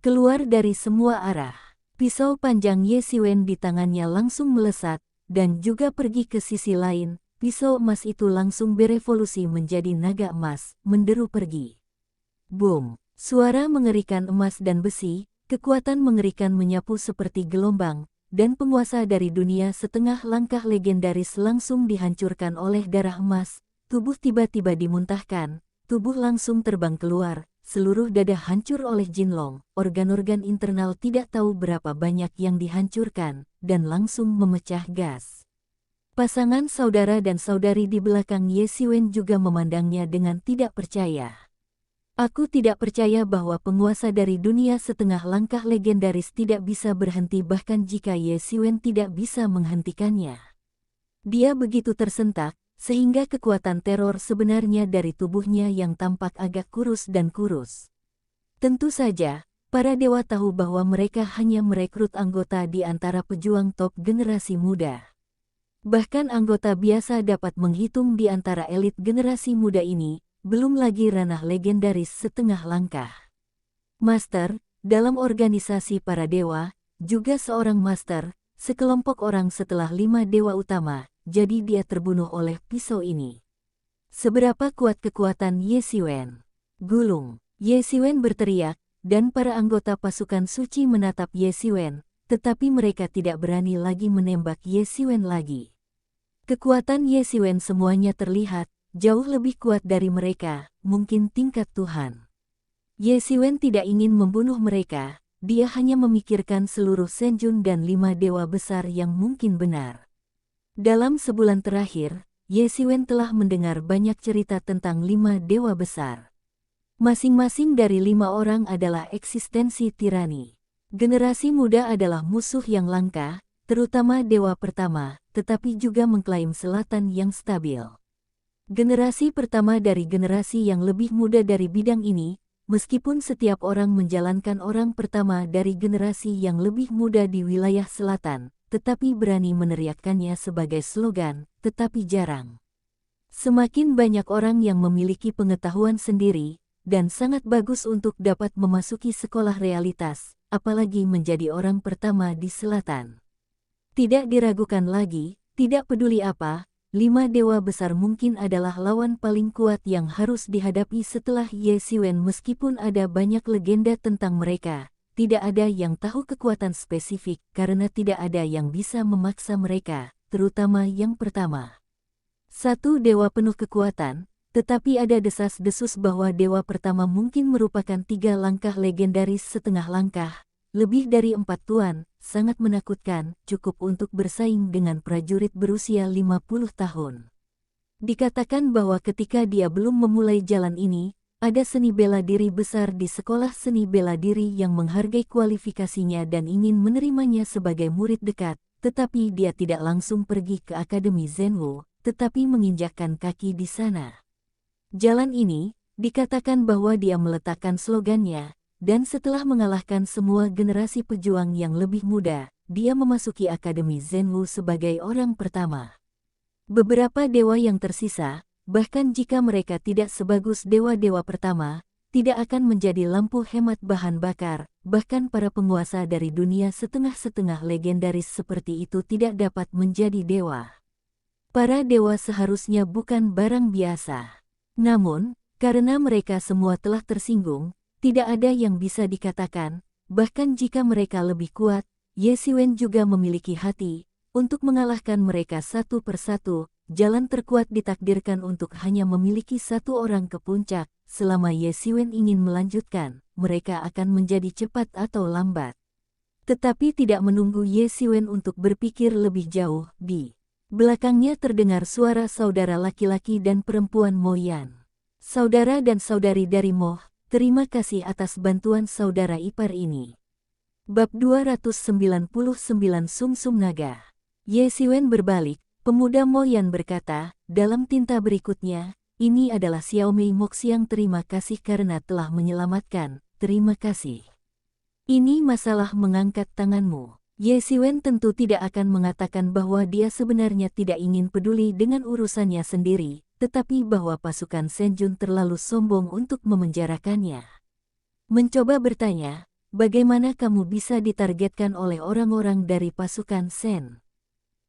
Keluar dari semua arah. Pisau panjang Ye Xiwen di tangannya langsung melesat, dan juga pergi ke sisi lain. Pisau emas itu langsung berevolusi menjadi naga emas, menderu pergi. Boom! Suara mengerikan emas dan besi, kekuatan mengerikan menyapu seperti gelombang, dan penguasa dari dunia setengah langkah legendaris langsung dihancurkan oleh darah emas. Tubuh tiba-tiba dimuntahkan, tubuh langsung terbang keluar, seluruh dada hancur oleh Jinlong, organ-organ internal tidak tahu berapa banyak yang dihancurkan, dan langsung memecah gas. Pasangan saudara dan saudari di belakang Ye Xiwen juga memandangnya dengan tidak percaya. Aku tidak percaya bahwa penguasa dari dunia setengah langkah legendaris tidak bisa berhenti bahkan jika Ye Xiwen tidak bisa menghentikannya. Dia begitu tersentak, sehingga kekuatan teror sebenarnya dari tubuhnya yang tampak agak kurus dan kurus. Tentu saja, para dewa tahu bahwa mereka hanya merekrut anggota di antara pejuang top generasi muda. Bahkan anggota biasa dapat menghitung di antara elit generasi muda ini, belum lagi ranah legendaris setengah langkah. Master, dalam organisasi para dewa, juga seorang master, sekelompok orang setelah 5 dewa utama, jadi dia terbunuh oleh pisau ini. Seberapa kuat kekuatan Ye Xiwen? Gulung! Ye Xiwen berteriak, dan para anggota pasukan suci menatap Ye Xiwen, tetapi mereka tidak berani lagi menembak Ye Xiwen lagi. Kekuatan Ye Xiwen semuanya terlihat, jauh lebih kuat dari mereka, mungkin tingkat Tuhan. Ye Xiwen tidak ingin membunuh mereka, dia hanya memikirkan seluruh Shen Jun dan 5 dewa besar yang mungkin benar. Dalam sebulan terakhir, Ye Xiwen telah mendengar banyak cerita tentang 5 dewa besar. Masing-masing dari 5 orang adalah eksistensi tirani. Generasi muda adalah musuh yang langka, terutama dewa pertama, tetapi juga mengklaim selatan yang stabil. Generasi pertama dari generasi yang lebih muda dari bidang ini, meskipun setiap orang menjalankan orang pertama dari generasi yang lebih muda di wilayah selatan, tetapi berani meneriakkannya sebagai slogan, tetapi jarang. Semakin banyak orang yang memiliki pengetahuan sendiri, dan sangat bagus untuk dapat memasuki sekolah realitas, apalagi menjadi orang pertama di selatan. Tidak diragukan lagi, tidak peduli apa, 5 dewa besar mungkin adalah lawan paling kuat yang harus dihadapi setelah Ye Xiwen meskipun ada banyak legenda tentang mereka. Tidak ada yang tahu kekuatan spesifik karena tidak ada yang bisa memaksa mereka, terutama yang pertama. Satu dewa penuh kekuatan, tetapi ada desas-desus bahwa dewa pertama mungkin merupakan 3 langkah legendaris setengah langkah, lebih dari 4 tuan, sangat menakutkan, cukup untuk bersaing dengan prajurit berusia 50 tahun. Dikatakan bahwa ketika dia belum memulai jalan ini, ada seni bela diri besar di sekolah seni bela diri yang menghargai kualifikasinya dan ingin menerimanya sebagai murid dekat, tetapi dia tidak langsung pergi ke Akademi Zhenwu, tetapi menginjakkan kaki di sana. Jalan ini, dikatakan bahwa dia meletakkan slogannya, dan setelah mengalahkan semua generasi pejuang yang lebih muda, dia memasuki Akademi Zenwu sebagai orang pertama. Beberapa dewa yang tersisa, bahkan jika mereka tidak sebagus dewa-dewa pertama, tidak akan menjadi lampu hemat bahan bakar, bahkan para penguasa dari dunia setengah-setengah legendaris seperti itu tidak dapat menjadi dewa. Para dewa seharusnya bukan barang biasa. Namun, karena mereka semua telah tersinggung, tidak ada yang bisa dikatakan, bahkan jika mereka lebih kuat, Ye Xiwen juga memiliki hati, untuk mengalahkan mereka satu persatu. Jalan terkuat ditakdirkan untuk hanya memiliki satu orang ke puncak. Selama Ye Xiwen ingin melanjutkan, mereka akan menjadi cepat atau lambat. Tetapi tidak menunggu Ye Xiwen untuk berpikir lebih jauh, di belakangnya terdengar suara saudara laki-laki dan perempuan Mo Yan. Saudara dan saudari dari Mo, terima kasih atas bantuan saudara ipar ini. Bab 299 Sumsum Naga. Ye Xiwen berbalik, pemuda Mo Yan berkata, dalam tinta berikutnya, ini adalah Xiaomei Moxiang, terima kasih karena telah menyelamatkan, terima kasih. Ini masalah mengangkat tanganmu. Ye Xiwen tentu tidak akan mengatakan bahwa dia sebenarnya tidak ingin peduli dengan urusannya sendiri, tetapi bahwa pasukan Senjun terlalu sombong untuk memenjarakannya. Mencoba bertanya, bagaimana kamu bisa ditargetkan oleh orang-orang dari pasukan Sen?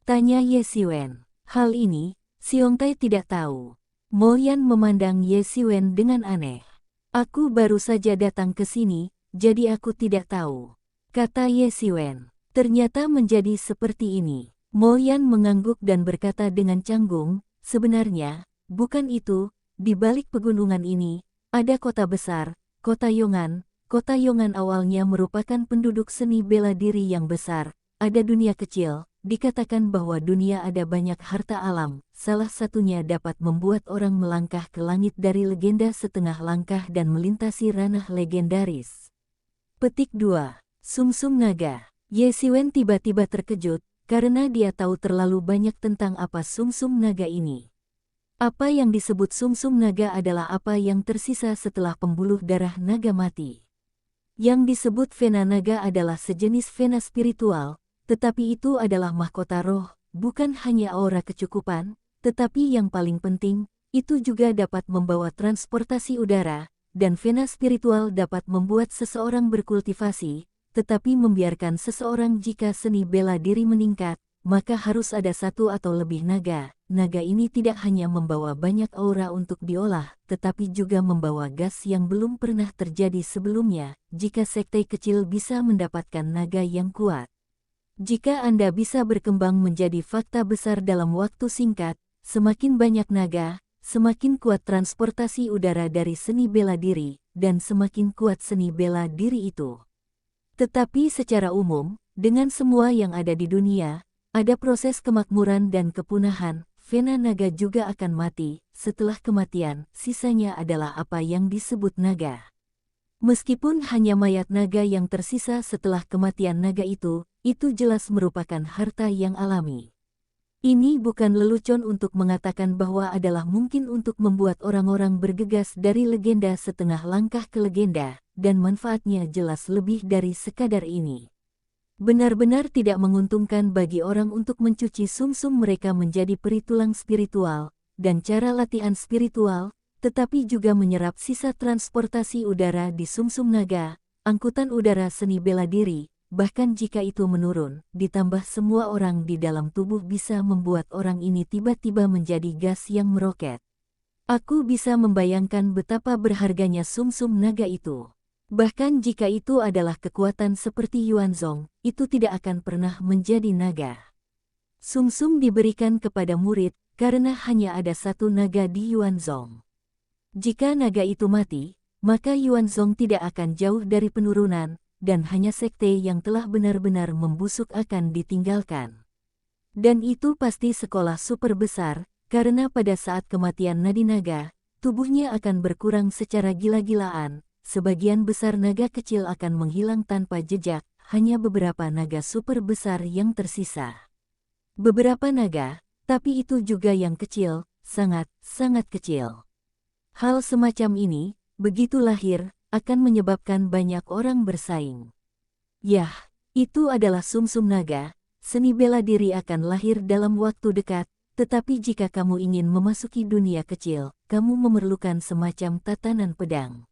Tanya Ye Xiwen. Hal ini, Xiongtai tidak tahu. Mo Yan memandang Ye Xiwen dengan aneh. Aku baru saja datang ke sini, jadi aku tidak tahu. Kata Ye Xiwen. Ternyata menjadi seperti ini. Mo Yan mengangguk dan berkata dengan canggung, sebenarnya, bukan itu, di balik pegunungan ini, ada kota besar, kota Yongan. Kota Yongan awalnya merupakan penduduk seni bela diri yang besar, ada dunia kecil, dikatakan bahwa dunia ada banyak harta alam, salah satunya dapat membuat orang melangkah ke langit dari legenda setengah langkah dan melintasi ranah legendaris. Petik 2. Sumsum Naga. Ye Xiwen tiba-tiba terkejut, karena dia tahu terlalu banyak tentang apa sumsum naga ini. Apa yang disebut sumsum naga adalah apa yang tersisa setelah pembuluh darah naga mati. Yang disebut vena naga adalah sejenis vena spiritual, tetapi itu adalah mahkota roh, bukan hanya aura kecukupan, tetapi yang paling penting, itu juga dapat membawa transportasi udara, dan vena spiritual dapat membuat seseorang berkultivasi. Tetapi membiarkan seseorang jika seni bela diri meningkat, maka harus ada satu atau lebih naga. Naga ini tidak hanya membawa banyak aura untuk diolah, tetapi juga membawa gas yang belum pernah terjadi sebelumnya, jika sekte kecil bisa mendapatkan naga yang kuat. Jika Anda bisa berkembang menjadi fakta besar dalam waktu singkat, semakin banyak naga, semakin kuat transportasi udara dari seni bela diri, dan semakin kuat seni bela diri itu. Tetapi secara umum, dengan semua yang ada di dunia, ada proses kemakmuran dan kepunahan, vena naga juga akan mati, setelah kematian, sisanya adalah apa yang disebut naga. Meskipun hanya mayat naga yang tersisa setelah kematian naga itu jelas merupakan harta yang alami. Ini bukan lelucon untuk mengatakan bahwa adalah mungkin untuk membuat orang-orang bergegas dari legenda setengah langkah ke legenda, dan manfaatnya jelas lebih dari sekadar ini. Benar-benar tidak menguntungkan bagi orang untuk mencuci sumsum mereka menjadi peri tulang spiritual, dan cara latihan spiritual, tetapi juga menyerap sisa transportasi udara di sumsum naga, angkutan udara seni bela diri. Bahkan jika itu menurun, ditambah semua orang di dalam tubuh bisa membuat orang ini tiba-tiba menjadi gas yang meroket. Aku bisa membayangkan betapa berharganya sumsum naga itu. Bahkan jika itu adalah kekuatan seperti Yuanzong, itu tidak akan pernah menjadi naga. Sumsum diberikan kepada murid, karena hanya ada satu naga di Yuanzong. Jika naga itu mati, maka Yuanzong tidak akan jauh dari penurunan, dan hanya sekte yang telah benar-benar membusuk akan ditinggalkan. Dan itu pasti sekolah super besar, karena pada saat kematian nadi naga, tubuhnya akan berkurang secara gila-gilaan, sebagian besar naga kecil akan menghilang tanpa jejak, hanya beberapa naga super besar yang tersisa. Beberapa naga, tapi itu juga yang kecil, sangat, sangat kecil. Hal semacam ini, begitu lahir, akan menyebabkan banyak orang bersaing. Yah, itu adalah sumsum naga, seni bela diri akan lahir dalam waktu dekat, tetapi jika kamu ingin memasuki dunia kecil, kamu memerlukan semacam tatanan pedang.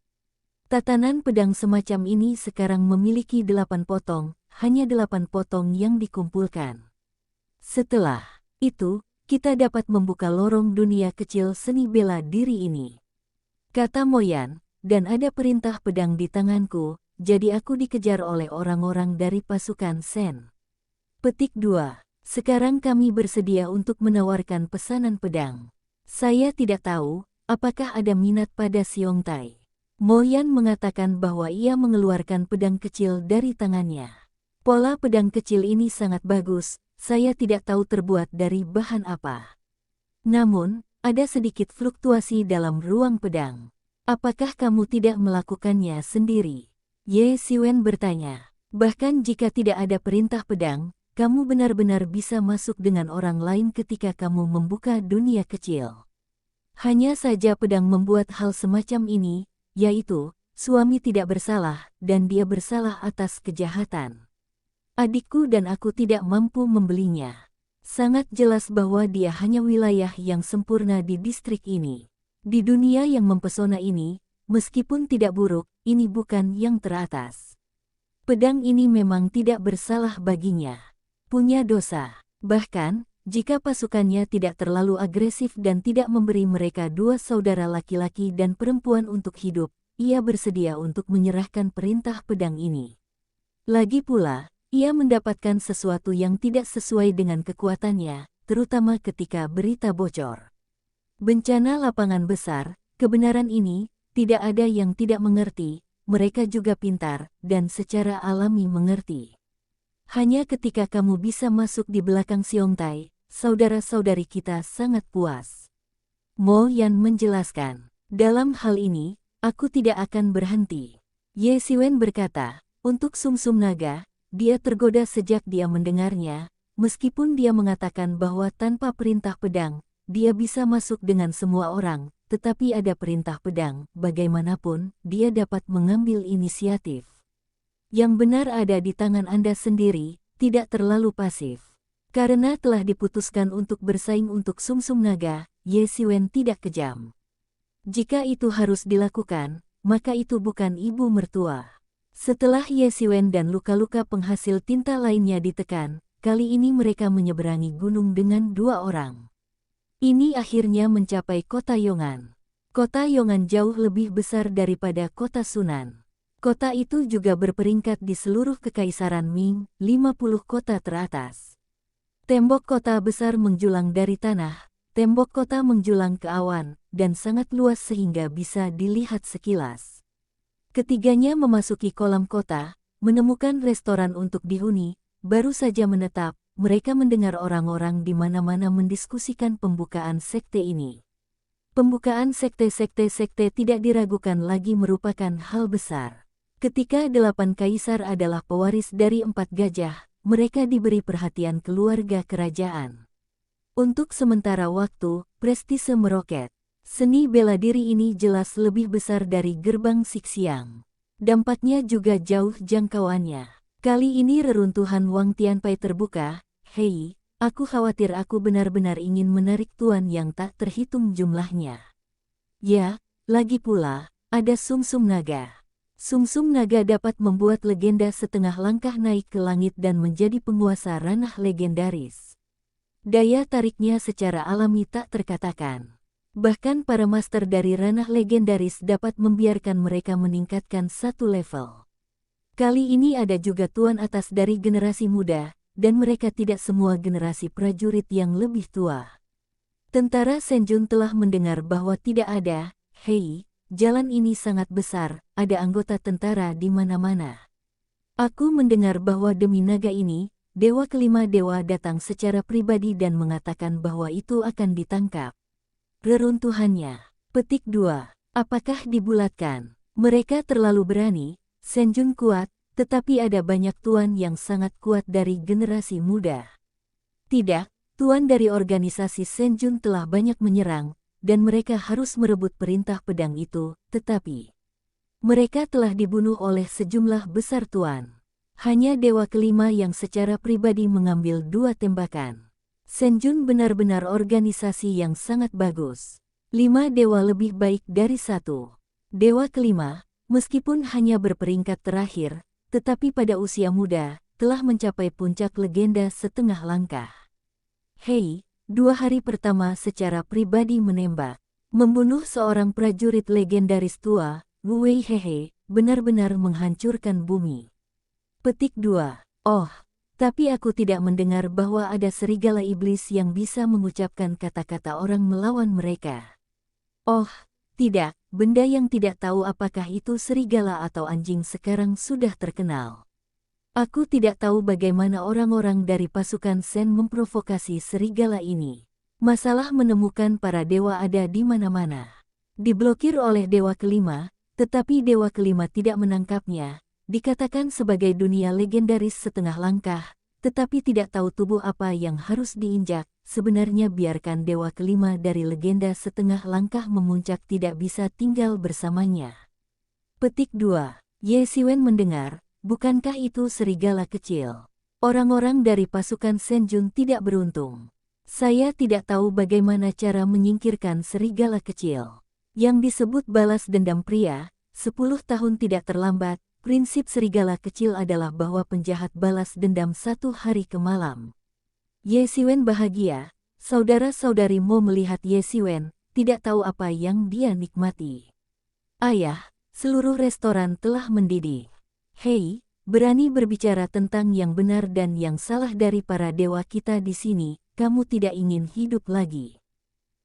Tatanan pedang semacam ini sekarang memiliki 8 potong, hanya 8 potong yang dikumpulkan. Setelah itu, kita dapat membuka lorong dunia kecil seni bela diri ini. Kata Moyan, dan ada perintah pedang di tanganku, jadi aku dikejar oleh orang-orang dari pasukan Sen. Petik 2. Sekarang kami bersedia untuk menawarkan pesanan pedang. Saya tidak tahu, apakah ada minat pada Xiongtai. Moyan mengatakan bahwa ia mengeluarkan pedang kecil dari tangannya. Pola pedang kecil ini sangat bagus, saya tidak tahu terbuat dari bahan apa. Namun, ada sedikit fluktuasi dalam ruang pedang. Apakah kamu tidak melakukannya sendiri? Ye Xiwen bertanya. Bahkan jika tidak ada perintah pedang, kamu benar-benar bisa masuk dengan orang lain ketika kamu membuka dunia kecil. Hanya saja pedang membuat hal semacam ini, yaitu, suami tidak bersalah, dan dia bersalah atas kejahatan. Adikku dan aku tidak mampu membelinya. Sangat jelas bahwa dia hanya wilayah yang sempurna di distrik ini. Di dunia yang mempesona ini, meskipun tidak buruk, ini bukan yang teratas. Pedang ini memang tidak bersalah baginya. Punya dosa. Bahkan, jika pasukannya tidak terlalu agresif dan tidak memberi mereka 2 saudara laki-laki dan perempuan untuk hidup, ia bersedia untuk menyerahkan perintah pedang ini. Lagi pula, ia mendapatkan sesuatu yang tidak sesuai dengan kekuatannya, terutama ketika berita bocor. Bencana lapangan besar, kebenaran ini, tidak ada yang tidak mengerti, mereka juga pintar, dan secara alami mengerti. Hanya ketika kamu bisa masuk di belakang Xiongtai, saudara-saudari kita sangat puas. Mo Yan menjelaskan, dalam hal ini, aku tidak akan berhenti. Ye Xiwen berkata, untuk sumsum naga, dia tergoda sejak dia mendengarnya, meskipun dia mengatakan bahwa tanpa perintah pedang, dia bisa masuk dengan semua orang, tetapi ada perintah pedang, bagaimanapun, dia dapat mengambil inisiatif. Yang benar ada di tangan Anda sendiri, tidak terlalu pasif. Karena telah diputuskan untuk bersaing untuk sumsum naga, Ye Xiwen tidak kejam. Jika itu harus dilakukan, maka itu bukan ibu mertua. Setelah Ye Xiwen dan luka-luka penghasil tinta lainnya ditekan, kali ini mereka menyeberangi gunung dengan 2 orang. Ini akhirnya mencapai kota Yongan. Kota Yongan jauh lebih besar daripada kota Sunan. Kota itu juga berperingkat di seluruh kekaisaran Ming, 50 kota teratas. Tembok kota besar menjulang dari tanah, tembok kota menjulang ke awan, dan sangat luas sehingga bisa dilihat sekilas. Ketiganya memasuki kolam kota, menemukan restoran untuk dihuni, baru saja menetap, mereka mendengar orang-orang di mana-mana mendiskusikan pembukaan sekte ini. Pembukaan sekte tidak diragukan lagi merupakan hal besar. Ketika 8 kaisar adalah pewaris dari 4 gajah, mereka diberi perhatian keluarga kerajaan. Untuk sementara waktu, prestise meroket. Seni bela diri ini jelas lebih besar dari gerbang Sixiang. Dampaknya juga jauh jangkauannya. Kali ini reruntuhan Wang Tianpai terbuka. Hei, aku khawatir aku benar-benar ingin menarik tuan yang tak terhitung jumlahnya. Ya, lagi pula, ada sumsum naga. Sumsum naga dapat membuat legenda setengah langkah naik ke langit dan menjadi penguasa ranah legendaris. Daya tariknya secara alami tak terkatakan. Bahkan para master dari ranah legendaris dapat membiarkan mereka meningkatkan 1 level. Kali ini ada juga tuan atas dari generasi muda, dan mereka tidak semua generasi prajurit yang lebih tua. Tentara Senjun telah mendengar bahwa tidak ada, hei, jalan ini sangat besar, ada anggota tentara di mana-mana. Aku mendengar bahwa demi naga ini, dewa kelima dewa datang secara pribadi dan mengatakan bahwa itu akan ditangkap. Reruntuhannya. Petik 2. Apakah dibulatkan? Mereka terlalu berani, Senjun kuat, tetapi ada banyak tuan yang sangat kuat dari generasi muda. Tidak, tuan dari organisasi Senjun telah banyak menyerang, dan mereka harus merebut perintah pedang itu, tetapi Mereka telah dibunuh oleh sejumlah besar tuan. Hanya dewa kelima yang secara pribadi mengambil 2 tembakan. Senjun benar-benar organisasi yang sangat bagus. 5 dewa lebih baik dari 1. Dewa kelima, meskipun hanya berperingkat terakhir, tetapi pada usia muda, telah mencapai puncak legenda setengah langkah. Hei, 2 hari pertama secara pribadi menembak. Membunuh seorang prajurit legendaris tua, Wu Wei Hehe, benar-benar menghancurkan bumi. Petik 2. Oh, tapi aku tidak mendengar bahwa ada serigala iblis yang bisa mengucapkan kata-kata orang melawan mereka. Oh, tidak, benda yang tidak tahu apakah itu serigala atau anjing sekarang sudah terkenal. Aku tidak tahu bagaimana orang-orang dari pasukan Sen memprovokasi serigala ini. Masalah menemukan para dewa ada di mana-mana. Diblokir oleh dewa kelima, tetapi dewa kelima tidak menangkapnya. Dikatakan sebagai dunia legendaris setengah langkah, tetapi tidak tahu tubuh apa yang harus diinjak. Sebenarnya biarkan dewa kelima dari legenda setengah langkah memuncak tidak bisa tinggal bersamanya. Petik 2. Ye Siwen mendengar, bukankah itu serigala kecil? Orang-orang dari pasukan Senjun tidak beruntung. Saya tidak tahu bagaimana cara menyingkirkan serigala kecil. Yang disebut balas dendam pria, 10 tahun tidak terlambat. Prinsip serigala kecil adalah bahwa penjahat balas dendam 1 hari ke malam. Ye Siwen bahagia, saudara-saudari Mo melihat Ye Siwen, tidak tahu apa yang dia nikmati. Ayah, seluruh restoran telah mendidih. Hei, berani berbicara tentang yang benar dan yang salah dari para dewa kita di sini, kamu tidak ingin hidup lagi.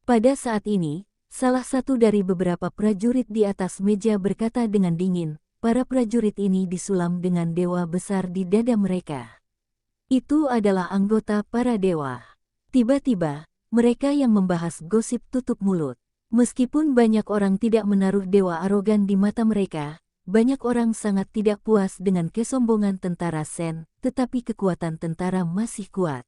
Pada saat ini, salah satu dari beberapa prajurit di atas meja berkata dengan dingin, para prajurit ini disulam dengan dewa besar di dada mereka. Itu adalah anggota para dewa. Tiba-tiba, mereka yang membahas gosip tutup mulut. Meskipun banyak orang tidak menaruh dewa arogan di mata mereka, banyak orang sangat tidak puas dengan kesombongan tentara Sen, tetapi kekuatan tentara masih kuat.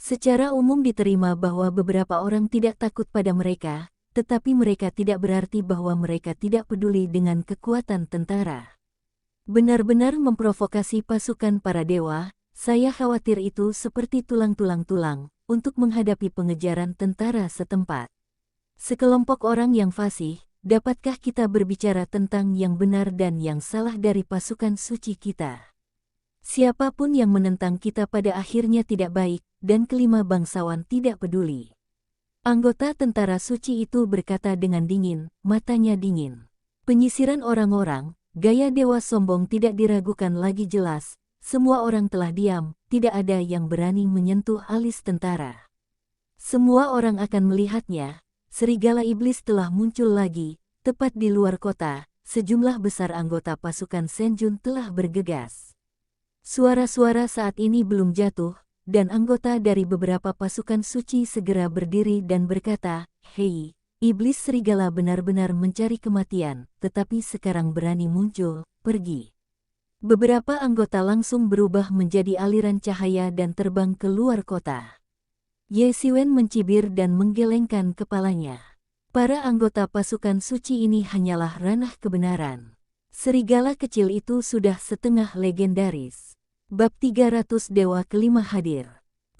Secara umum diterima bahwa beberapa orang tidak takut pada mereka, tetapi mereka tidak berarti bahwa mereka tidak peduli dengan kekuatan tentara. Benar-benar memprovokasi pasukan para dewa, saya khawatir itu seperti tulang-tulang untuk menghadapi pengejaran tentara setempat. Sekelompok orang yang fasih, dapatkah kita berbicara tentang yang benar dan yang salah dari pasukan suci kita? Siapapun yang menentang kita pada akhirnya tidak baik, dan kelima bangsawan tidak peduli. Anggota tentara suci itu berkata dengan dingin, matanya dingin. Penyisiran orang-orang, gaya dewa sombong tidak diragukan lagi jelas. Semua orang telah diam, tidak ada yang berani menyentuh alis tentara. Semua orang akan melihatnya, serigala iblis telah muncul lagi, tepat di luar kota, sejumlah besar anggota pasukan Senjun telah bergegas. Suara-suara saat ini belum jatuh, dan anggota dari beberapa pasukan suci segera berdiri dan berkata, "Hei, iblis serigala benar-benar mencari kematian, tetapi sekarang berani muncul, pergi." Beberapa anggota langsung berubah menjadi aliran cahaya dan terbang ke luar kota. Ye Siwen mencibir dan menggelengkan kepalanya. Para anggota pasukan suci ini hanyalah ranah kebenaran. Serigala kecil itu sudah setengah legendaris. Bab 300 Dewa Kelima hadir.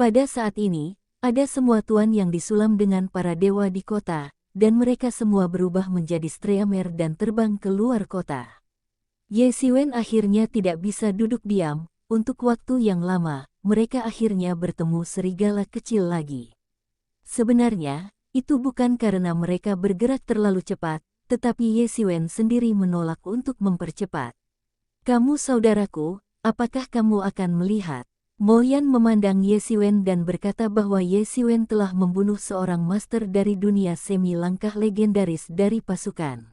Pada saat ini, ada semua tuan yang disulam dengan para dewa di kota, dan mereka semua berubah menjadi Streamer dan terbang ke luar kota. Ye Siwen akhirnya tidak bisa duduk diam, untuk waktu yang lama, mereka akhirnya bertemu serigala kecil lagi. Sebenarnya, itu bukan karena mereka bergerak terlalu cepat, tetapi Ye Siwen sendiri menolak untuk mempercepat. "Kamu saudaraku, apakah kamu akan melihat?" Mo Yan memandang Ye Siwen dan berkata bahwa Ye Siwen telah membunuh seorang master dari dunia semi langkah legendaris dari pasukan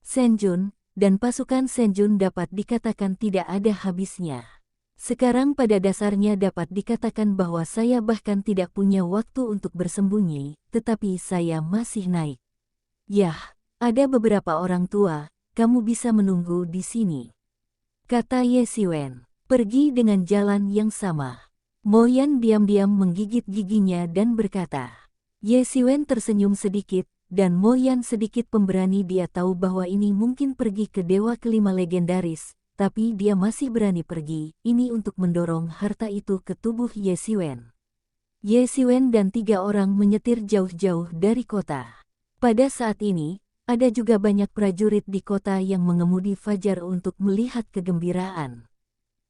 Senjun, dan pasukan Senjun dapat dikatakan tidak ada habisnya. Sekarang pada dasarnya dapat dikatakan bahwa saya bahkan tidak punya waktu untuk bersembunyi, tetapi saya masih naik. "Yah, ada beberapa orang tua, kamu bisa menunggu di sini," kata Ye Siwen. "Pergi dengan jalan yang sama." Mo Yan diam-diam menggigit giginya dan berkata. Ye Siwen tersenyum sedikit, dan Moyan sedikit pemberani. Dia tahu bahwa ini mungkin pergi ke dewa kelima legendaris, tapi dia masih berani pergi, ini untuk mendorong harta itu ke tubuh Ye Xiwen. Ye Xiwen dan 3 orang menyetir jauh-jauh dari kota. Pada saat ini, ada juga banyak prajurit di kota yang mengemudi fajar untuk melihat kegembiraan.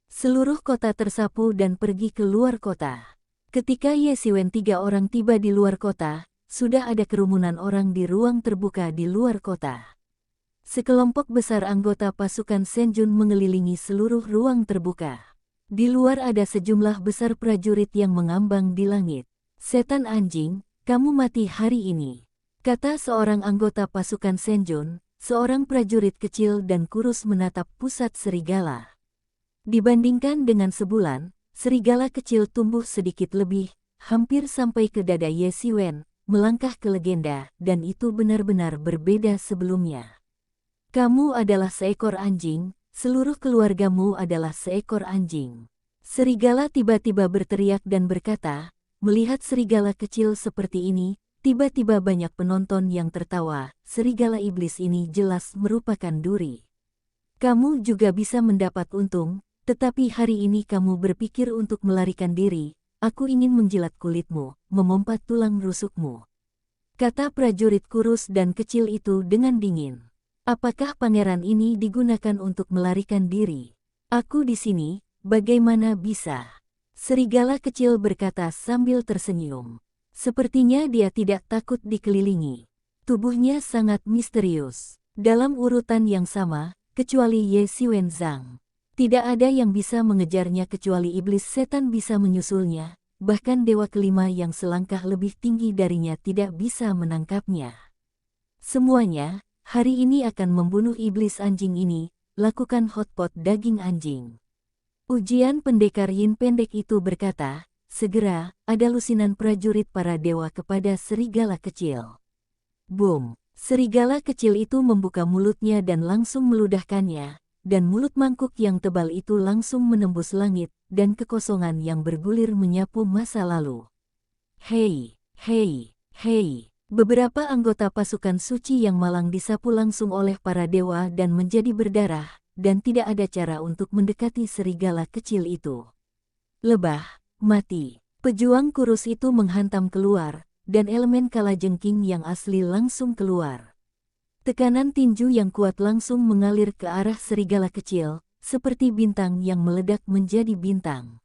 Seluruh kota tersapu dan pergi ke luar kota. Ketika Ye Xiwen 3 orang tiba di luar kota, sudah ada kerumunan orang di ruang terbuka di luar kota. Sekelompok besar anggota pasukan Senjun mengelilingi seluruh ruang terbuka. Di luar ada sejumlah besar prajurit yang mengambang di langit. "Setan anjing, kamu mati hari ini," kata seorang anggota pasukan Senjun, seorang prajurit kecil dan kurus menatap pusat serigala. Dibandingkan dengan sebulan, serigala kecil tumbuh sedikit lebih, hampir sampai ke dada Ye Xiwen, melangkah ke legenda, dan itu benar-benar berbeda sebelumnya. "Kamu adalah seekor anjing, seluruh keluargamu adalah seekor anjing." Serigala tiba-tiba berteriak dan berkata, melihat serigala kecil seperti ini, tiba-tiba banyak penonton yang tertawa. Serigala iblis ini jelas merupakan duri. "Kamu juga bisa mendapat untung, tetapi hari ini kamu berpikir untuk melarikan diri. Aku ingin menjilat kulitmu, memompat tulang rusukmu," kata prajurit kurus dan kecil itu dengan dingin. "Apakah pangeran ini digunakan untuk melarikan diri? Aku di sini, bagaimana bisa?" Serigala kecil berkata sambil tersenyum. Sepertinya dia tidak takut dikelilingi. Tubuhnya sangat misterius. Dalam urutan yang sama, kecuali Ye Xiwen Zhang. Tidak ada yang bisa mengejarnya kecuali iblis setan bisa menyusulnya, bahkan dewa kelima yang selangkah lebih tinggi darinya tidak bisa menangkapnya. Semuanya, hari ini akan membunuh iblis anjing ini, lakukan hotpot daging anjing. Ujian pendekar Yin pendek itu berkata, segera, ada lusinan prajurit para dewa kepada serigala kecil. Boom! Serigala kecil itu membuka mulutnya dan langsung meludahkannya, dan mulut mangkuk yang tebal itu langsung menembus langit, dan kekosongan yang bergulir menyapu masa lalu. Hei, hei, hei. Beberapa anggota pasukan suci yang malang disapu langsung oleh para dewa dan menjadi berdarah, dan tidak ada cara untuk mendekati serigala kecil itu. Lebah, mati. Pejuang kurus itu menghantam keluar, dan elemen kalajengking yang asli langsung keluar. Tekanan tinju yang kuat langsung mengalir ke arah serigala kecil, seperti bintang yang meledak menjadi bintang.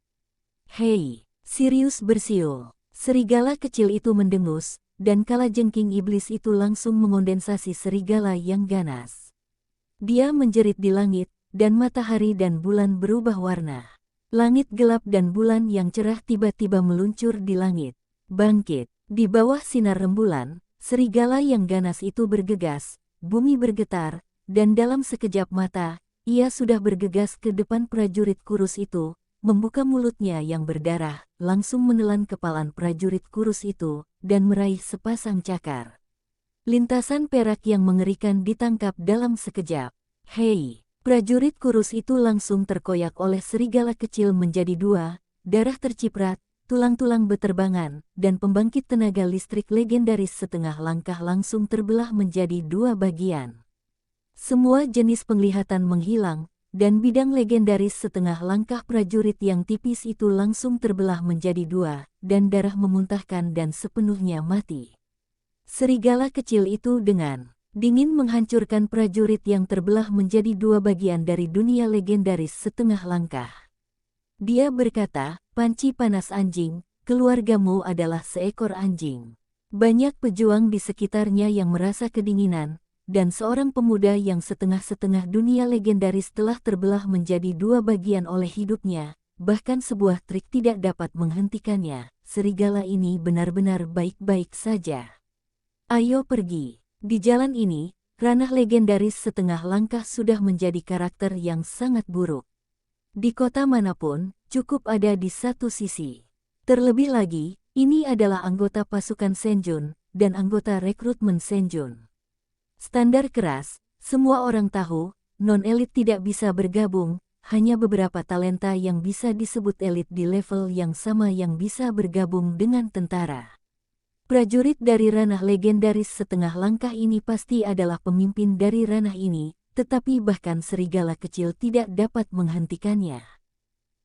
Hei, Sirius bersiul. Serigala kecil itu mendengus, dan kalajengking iblis itu langsung mengondensasi serigala yang ganas. Dia menjerit di langit, dan matahari dan bulan berubah warna. Langit gelap dan bulan yang cerah tiba-tiba meluncur di langit. Bangkit, di bawah sinar rembulan, serigala yang ganas itu bergegas. Bumi bergetar, dan dalam sekejap mata, ia sudah bergegas ke depan prajurit kurus itu, membuka mulutnya yang berdarah, langsung menelan kepalan prajurit kurus itu, dan meraih sepasang cakar. Lintasan perak yang mengerikan ditangkap dalam sekejap. Hei! Prajurit kurus itu langsung terkoyak oleh serigala kecil menjadi dua, darah terciprat, tulang-tulang beterbangan, dan pembangkit tenaga listrik legendaris setengah langkah langsung terbelah menjadi dua bagian. Semua jenis penglihatan menghilang, dan bidang legendaris setengah langkah prajurit yang tipis itu langsung terbelah menjadi dua, dan darah memuntahkan dan sepenuhnya mati. Serigala kecil itu dengan dingin menghancurkan prajurit yang terbelah menjadi dua bagian dari dunia legendaris setengah langkah. Dia berkata, "Panci panas anjing, keluargamu adalah seekor anjing." Banyak pejuang di sekitarnya yang merasa kedinginan, dan seorang pemuda yang setengah-setengah dunia legendaris telah terbelah menjadi dua bagian oleh hidupnya, bahkan sebuah trik tidak dapat menghentikannya. Serigala ini benar-benar baik-baik saja. Ayo pergi. Di jalan ini, ranah legendaris setengah langkah sudah menjadi karakter yang sangat buruk. Di kota manapun, cukup ada di satu sisi. Terlebih lagi, ini adalah anggota pasukan Senjun, dan anggota rekrutmen Senjun. Standar keras, semua orang tahu, non-elit tidak bisa bergabung, hanya beberapa talenta yang bisa disebut elit di level yang sama yang bisa bergabung dengan tentara. Prajurit dari ranah legendaris setengah langkah ini pasti adalah pemimpin dari ranah ini, tetapi bahkan serigala kecil tidak dapat menghentikannya.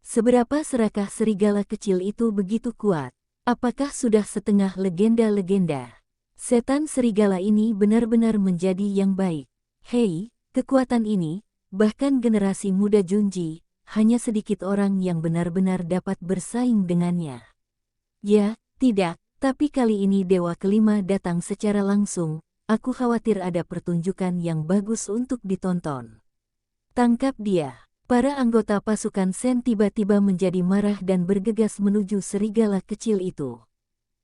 Seberapa serakah serigala kecil itu begitu kuat? Apakah sudah setengah legenda-legenda? Setan serigala ini benar-benar menjadi yang baik. Hei, kekuatan ini, bahkan generasi muda Junji, hanya sedikit orang yang benar-benar dapat bersaing dengannya. Ya, tidak. Tapi kali ini Dewa Kelima datang secara langsung, aku khawatir ada pertunjukan yang bagus untuk ditonton. Tangkap dia. Para anggota pasukan Sen tiba-tiba menjadi marah dan bergegas menuju serigala kecil itu.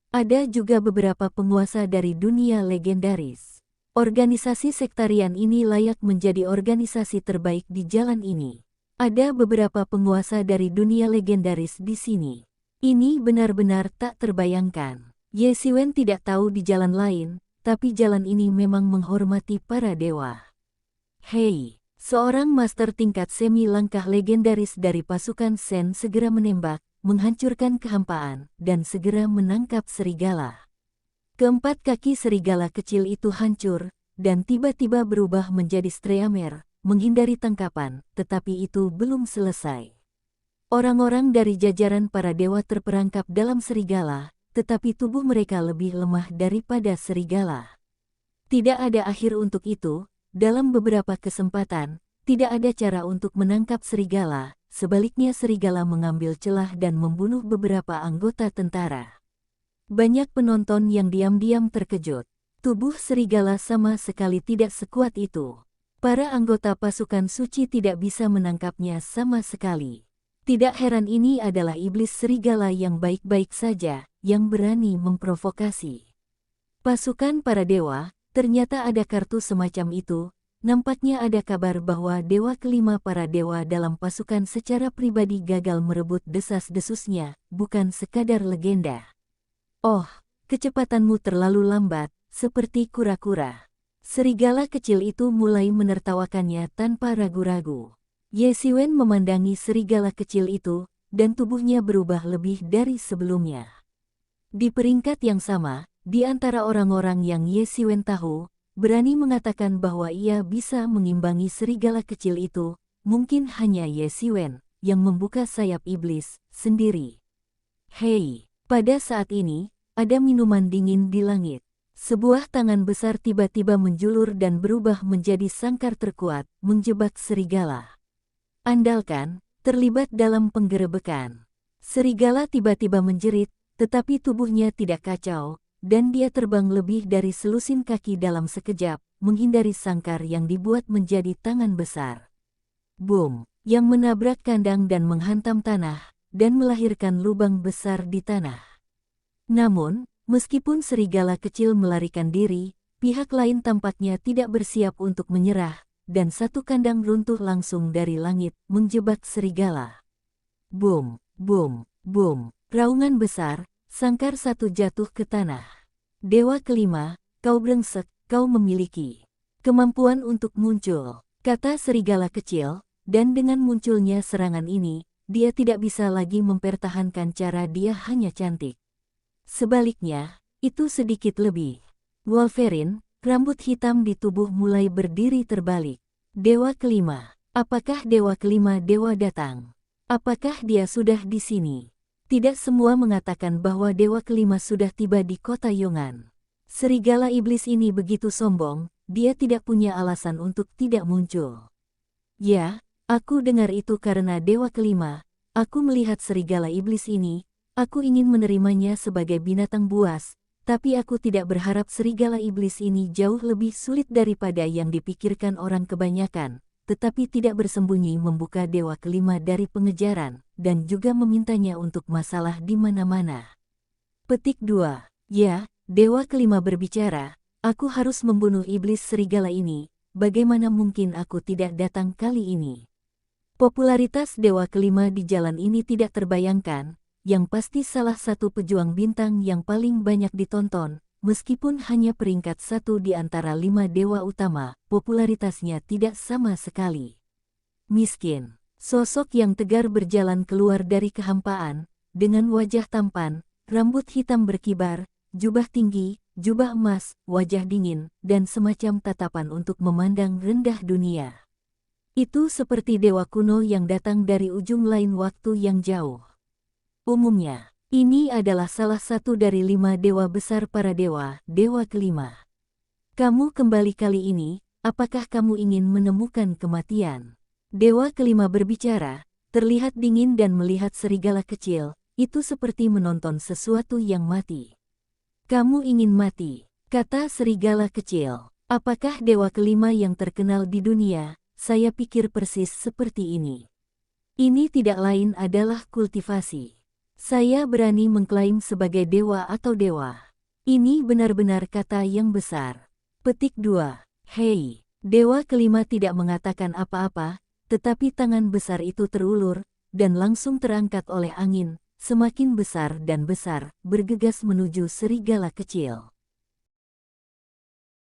Ada juga beberapa penguasa dari dunia legendaris. Organisasi sektarian ini layak menjadi organisasi terbaik di jalan ini. Ada beberapa penguasa dari dunia legendaris di sini. Ini benar-benar tak terbayangkan. Ye Siwen tidak tahu di jalan lain, tapi jalan ini memang menghormati para dewa. Hei, seorang master tingkat semi langkah legendaris dari pasukan Sen segera menembak, menghancurkan kehampaan, dan segera menangkap serigala. Keempat kaki serigala kecil itu hancur, dan tiba-tiba berubah menjadi streamer, menghindari tangkapan, tetapi itu belum selesai. Orang-orang dari jajaran para dewa terperangkap dalam serigala, tetapi tubuh mereka lebih lemah daripada serigala. Tidak ada akhir untuk itu, dalam beberapa kesempatan, tidak ada cara untuk menangkap serigala, sebaliknya serigala mengambil celah dan membunuh beberapa anggota tentara. Banyak penonton yang diam-diam terkejut. Tubuh serigala sama sekali tidak sekuat itu. Para anggota pasukan suci tidak bisa menangkapnya sama sekali. Tidak heran ini adalah iblis serigala yang baik-baik saja, yang berani memprovokasi. Pasukan para dewa, ternyata ada kartu semacam itu, nampaknya ada kabar bahwa Dewa Kelima para dewa dalam pasukan secara pribadi gagal merebut desas-desusnya, bukan sekadar legenda. Oh, kecepatanmu terlalu lambat, seperti kura-kura. Serigala kecil itu mulai menertawakannya tanpa ragu-ragu. Ye Siwen memandangi serigala kecil itu, dan tubuhnya berubah lebih dari sebelumnya. Di peringkat yang sama, di antara orang-orang yang Ye Siwen tahu, berani mengatakan bahwa ia bisa mengimbangi serigala kecil itu, mungkin hanya Ye Siwen, yang membuka sayap iblis, sendiri. Hei, pada saat ini, ada minuman dingin di langit. Sebuah tangan besar tiba-tiba menjulur dan berubah menjadi sangkar terkuat, menjebak serigala. Andalkan, terlibat dalam penggerebekan. Serigala tiba-tiba menjerit, tetapi tubuhnya tidak kacau, dan dia terbang lebih dari selusin kaki dalam sekejap, menghindari sangkar yang dibuat menjadi tangan besar. Boom, yang menabrak kandang dan menghantam tanah, dan melahirkan lubang besar di tanah. Namun, meskipun serigala kecil melarikan diri, pihak lain tampaknya tidak bersiap untuk menyerah, dan satu kandang runtuh langsung dari langit, menjebak serigala. Boom, boom, boom, raungan besar, sangkar satu jatuh ke tanah. Dewa Kelima, kau brengsek, kau memiliki kemampuan untuk muncul, kata serigala kecil, dan dengan munculnya serangan ini, dia tidak bisa lagi mempertahankan cara dia hanya cantik. Sebaliknya, itu sedikit lebih. Wolverine, rambut hitam di tubuh mulai berdiri terbalik. Dewa Kelima, apakah Dewa Kelima dewa datang? Apakah dia sudah di sini? Tidak semua mengatakan bahwa Dewa Kelima sudah tiba di kota Yongan. Serigala iblis ini begitu sombong, dia tidak punya alasan untuk tidak muncul. Ya, aku dengar itu karena Dewa Kelima, aku melihat serigala iblis ini, aku ingin menerimanya sebagai binatang buas, tapi aku tidak berharap serigala iblis ini jauh lebih sulit daripada yang dipikirkan orang kebanyakan, tetapi tidak bersembunyi membuka Dewa Kelima dari pengejaran, dan juga memintanya untuk masalah di mana-mana. Petik 2. Ya, Dewa Kelima berbicara, aku harus membunuh iblis serigala ini, bagaimana mungkin aku tidak datang kali ini? Popularitas Dewa Kelima di jalan ini tidak terbayangkan, yang pasti salah satu pejuang bintang yang paling banyak ditonton, meskipun hanya peringkat 1 di antara 5 dewa utama, popularitasnya tidak sama sekali. Miskin, sosok yang tegar berjalan keluar dari kehampaan, dengan wajah tampan, rambut hitam berkibar, jubah tinggi, jubah emas, wajah dingin, dan semacam tatapan untuk memandang rendah dunia. Itu seperti dewa kuno yang datang dari ujung lain waktu yang jauh. Umumnya, ini adalah salah satu dari 5 dewa besar para dewa, dewa kelima. Kamu kembali kali ini, apakah kamu ingin menemukan kematian? Dewa kelima berbicara, terlihat dingin dan melihat serigala kecil, itu seperti menonton sesuatu yang mati. Kamu ingin mati, kata serigala kecil. Apakah dewa kelima yang terkenal di dunia? Saya pikir persis seperti ini. Ini tidak lain adalah kultivasi. Saya berani mengklaim sebagai dewa atau dewa. Ini benar-benar kata yang besar. Petik 2. Hei, dewa kelima tidak mengatakan apa-apa, tetapi tangan besar itu terulur, dan langsung terangkat oleh angin, semakin besar dan besar, bergegas menuju serigala kecil.